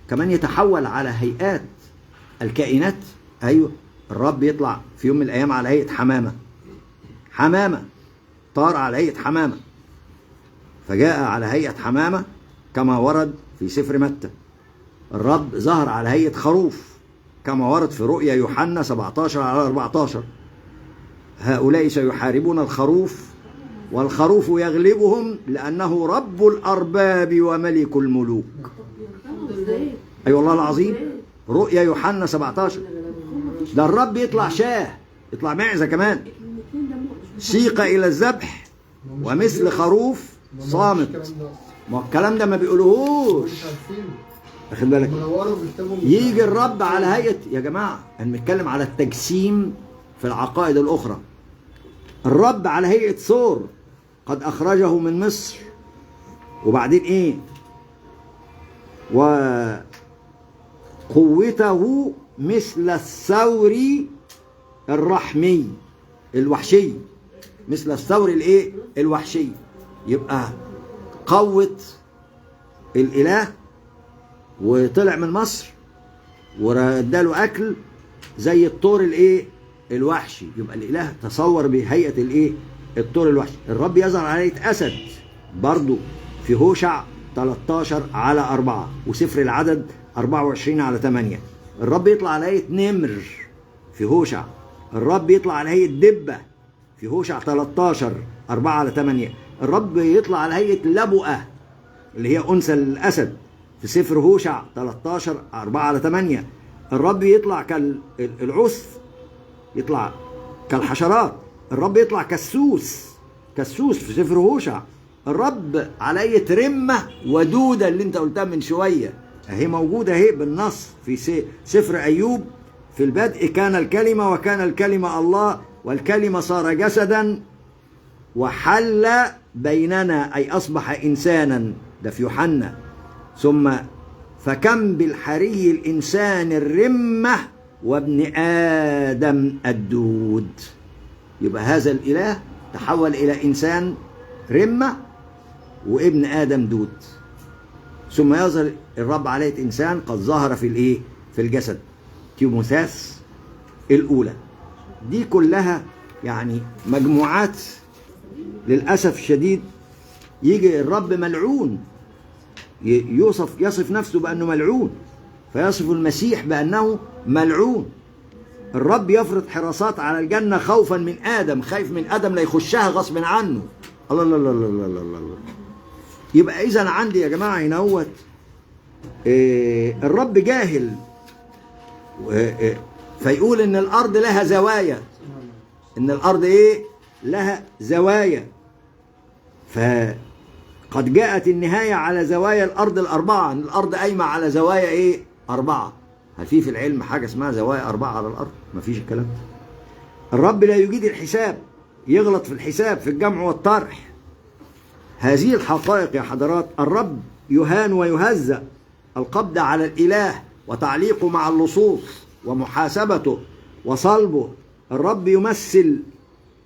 كمان يتحول على هيئات الكائنات. أيوه، الرب يطلع في يوم من الأيام على هيئة حمامة، طار على هيئة حمامة، فجاء على هيئة حمامة كما ورد في سفر متى. الرب ظهر على هيئة خروف كما ورد في رؤيا يوحنا 17 على 14. هؤلاء سيحاربون الخروف والخروف يغلبهم لأنه رب الأرباب وملك الملوك. أي والله العظيم، رؤيا يوحنا 17. ده الرب يطلع شاه، يطلع معزة كمان، سيق إلى الذبح ومثل خروف صامت. ما الكلام ده ما بيقولوهوش، واخد بالك؟ يجي الرب على هيئة، يا جماعة أنا بنتكلم على التجسيم في العقائد الأخرى. الرب على هيئة ثور قد أخرجه من مصر، وبعدين إيه؟ وقوته مثل الثور الرحمي الوحشي، مثل الثور الإيه؟ الوحشي. يبقى قوة الإله وطلع من مصر ورداله أكل زي الطور الإيه؟ الوحشي. يبقى الإله تصور بهيئة الإيه؟ الطور الوحشي. الرب يظهر على هيئة أسد برضو في هوشع 13 على 4 وسفر العدد 24 على 8. الرب يطلع على هيئة نمر في هوشع. الرب يطلع على هيئة دبة في هوشع 13 4 على 8. الرب يطلع على هيئة لبؤة اللي هي أنثى الأسد في سفر هوشع 13 4 على 8. الرب يطلع كالعث، يطلع كالحشرات. الرب يطلع كالسوس في سفر هوشع. الرب على هيئة رمة ودودة اللي انت قلتها من شوية، اهي موجودة اهي بالنص في سفر أيوب. في البدء كان الكلمة وكان الكلمة الله والكلمة صار جسدا وحل بيننا، أي أصبح إنسانا، ده في يوحنا. ثم فكم بالحري الإنسان الرمة وابن آدم الدود. يبقى هذا الإله تحول إلى إنسان رمة وابن آدم دود. ثم يظهر الرب عليه إنسان قد ظهر في الإيه؟ في الجسد. تيموثاس الأولى. دي كلها يعني مجموعات للأسف الشديد. يجي الرب ملعون، يصف نفسه بأنه ملعون، فيصف المسيح بأنه ملعون. الرب يفرض حراسات على الجنة خوفا من آدم، خايف من آدم لا يخشها غصب عنه. الله الله الله الله الله الله. يبقى إذا عندي يا جماعة هنا هوت الرب جاهل فيقول إن الأرض لها زوايا، إن الأرض إيه؟ لها زوايا. فقد جاءت النهاية على زوايا الأرض الأربعة، إن الأرض قايمة على زوايا إيه؟ 4. هل في العلم حاجة اسمها زوايا 4 على الأرض؟ مفيش الكلام ده. الرب لا يجيد الحساب، يغلط في الحساب في الجمع والطرح. هذه الحقائق يا حضرات. الرب يهان ويهزأ. القبض على الإله وتعليقه مع اللصوص ومحاسبته وصلبه. الرب يمثل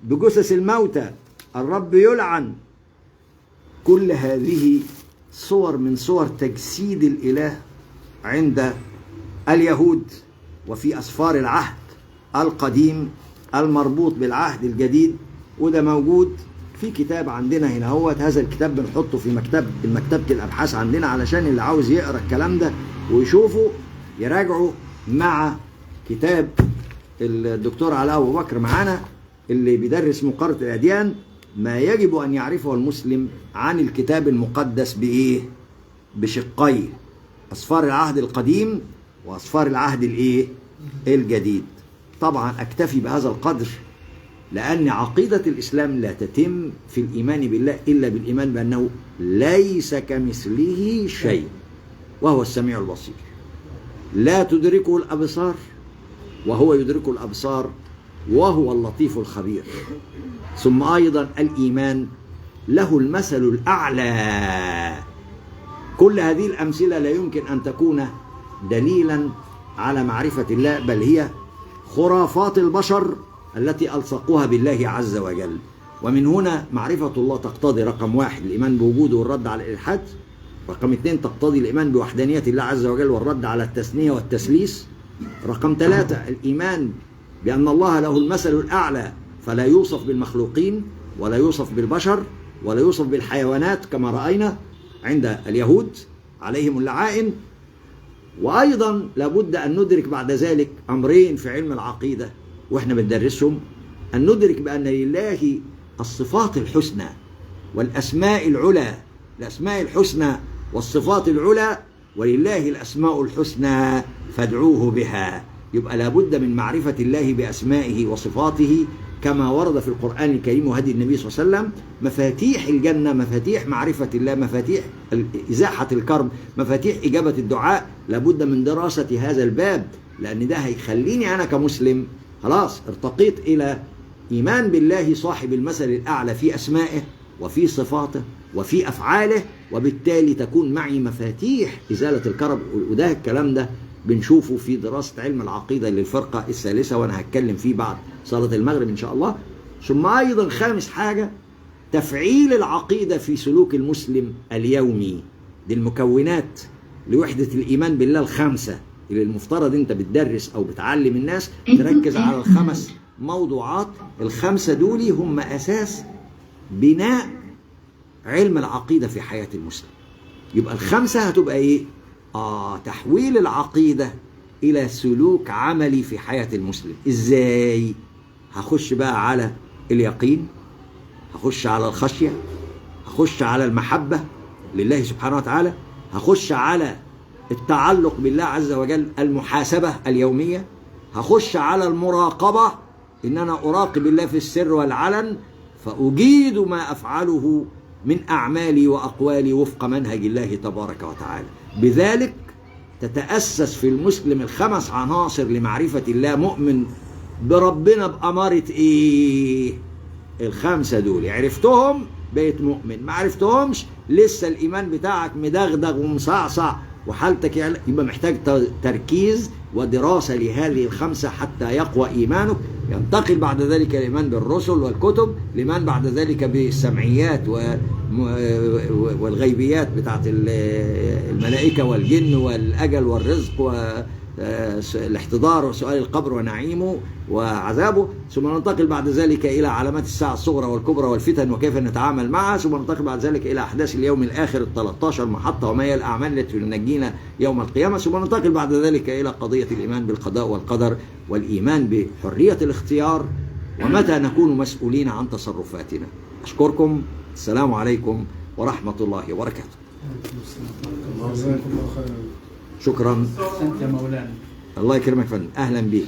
بجثث الموتى. الرب يلعن. كل هذه صور من صور تجسيد الإله عند اليهود وفي أسفار العهد القديم المربوط بالعهد الجديد. وده موجود في كتاب عندنا هنا هوت. هذا الكتاب بنحطه في مكتبة الأبحاث عندنا علشان اللي عاوز يقرأ الكلام ده ويشوفه يراجعه مع كتاب الدكتور علاء أبو بكر معانا اللي بيدرس مقارنة الأديان، ما يجب أن يعرفه المسلم عن الكتاب المقدس بإيه؟ بشقيه، أسفار العهد القديم وأسفار العهد الإيه؟ الجديد. طبعا أكتفي بهذا القدر، لأن عقيدة الإسلام لا تتم في الإيمان بالله إلا بالإيمان بأنه ليس كمثله شيء وهو السميع البصير، لا تدركه الأبصار وهو يدرك الأبصار وهو اللطيف الخبير. ثم أيضا الإيمان له المثل الأعلى. كل هذه الأمثلة لا يمكن أن تكون دليلا على معرفة الله، بل هي خرافات البشر التي ألصقوها بالله عز وجل. ومن هنا معرفة الله تقتضي رقم 1 الإيمان بوجوده والرد على الإلحاد، رقم 2 تقتضي الإيمان بوحدانية الله عز وجل والرد على التثنية والتثليث، رقم 3 الإيمان بأن الله له المثل الأعلى فلا يوصف بالمخلوقين ولا يوصف بالبشر ولا يوصف بالحيوانات كما رأينا عند اليهود عليهم اللعائن. وأيضا لابد أن ندرك بعد ذلك أمرين في علم العقيدة وإحنا بندرسهم، أن ندرك بأن لله الصفات الحسنى والأسماء العلى، الأسماء الحسنى والصفات العلى، ولله الأسماء الحسنى فادعوه بها. يبقى لابد من معرفة الله بأسمائه وصفاته كما ورد في القرآن الكريم وهدي النبي صلى الله عليه وسلم. مفاتيح الجنة، مفاتيح معرفة الله، مفاتيح إزاحة الكرب، مفاتيح إجابة الدعاء، لابد من دراسة هذا الباب، لأن ده هيخليني أنا كمسلم خلاص ارتقيت إلى إيمان بالله صاحب المثل الأعلى في أسمائه وفي صفاته وفي أفعاله، وبالتالي تكون معي مفاتيح إزالة الكرب. وده الكلام ده بنشوفه في دراسة علم العقيدة للفرقة الثالثة، وأنا هتكلم فيه بعد صلاة المغرب إن شاء الله. ثم أيضا خامس حاجة تفعيل العقيدة في سلوك المسلم اليومي. دي المكونات لوحدة الإيمان بالله الخمسة اللي المفترض أنت بتدرس أو بتعلم الناس تركز على الخمس موضوعات. الخمسة دول هم أساس بناء علم العقيدة في حياة المسلم. يبقى الخمسة هتبقى إيه؟ تحويل العقيدة إلى سلوك عملي في حياة المسلم. إزاي؟ هخش بقى على اليقين، هخش على الخشية، هخش على المحبة لله سبحانه وتعالى، هخش على التعلق بالله عز وجل، المحاسبة اليومية، هخش على المراقبة، إن أنا أراقب الله في السر والعلن فأجيد ما أفعله من أعمالي وأقوالي وفق منهج الله تبارك وتعالى. بذلك تتأسس في المسلم الخمس عناصر لمعرفة الله. مؤمن بربنا بأمارة إيه؟ الخمسة دول عرفتهم بقيت مؤمن، ما عرفتهمش لسه الإيمان بتاعك مدغدغ ومصعصع وحالتك يبقى محتاج تركيز ودراسة لهذه الخمسة حتى يقوى إيمانك. ينتقل بعد ذلك الإيمان بالرسل والكتب، الإيمان بعد ذلك بالسمعيات والغيبيات بتاعت الملائكة والجن والأجل والرزق والاحتضار وسؤال القبر ونعيمه وعذابه. ثم ننتقل بعد ذلك إلى علامات الساعة الصغرى والكبرى والفتن وكيف نتعامل معها. ثم ننتقل بعد ذلك إلى أحداث اليوم الآخر 13 محطة وما هي الأعمال التي تنجينا يوم القيامة. ثم ننتقل بعد ذلك إلى قضية الإيمان بالقضاء والقدر والإيمان بحرية الاختيار ومتى نكون مسؤولين عن تصرفاتنا. أشكركم، السلام عليكم ورحمة الله وبركاته. جزاكم الله خيرا. شكرا. أحسنت يا مولانا. الله يكرمك فندم، أهلا بيك.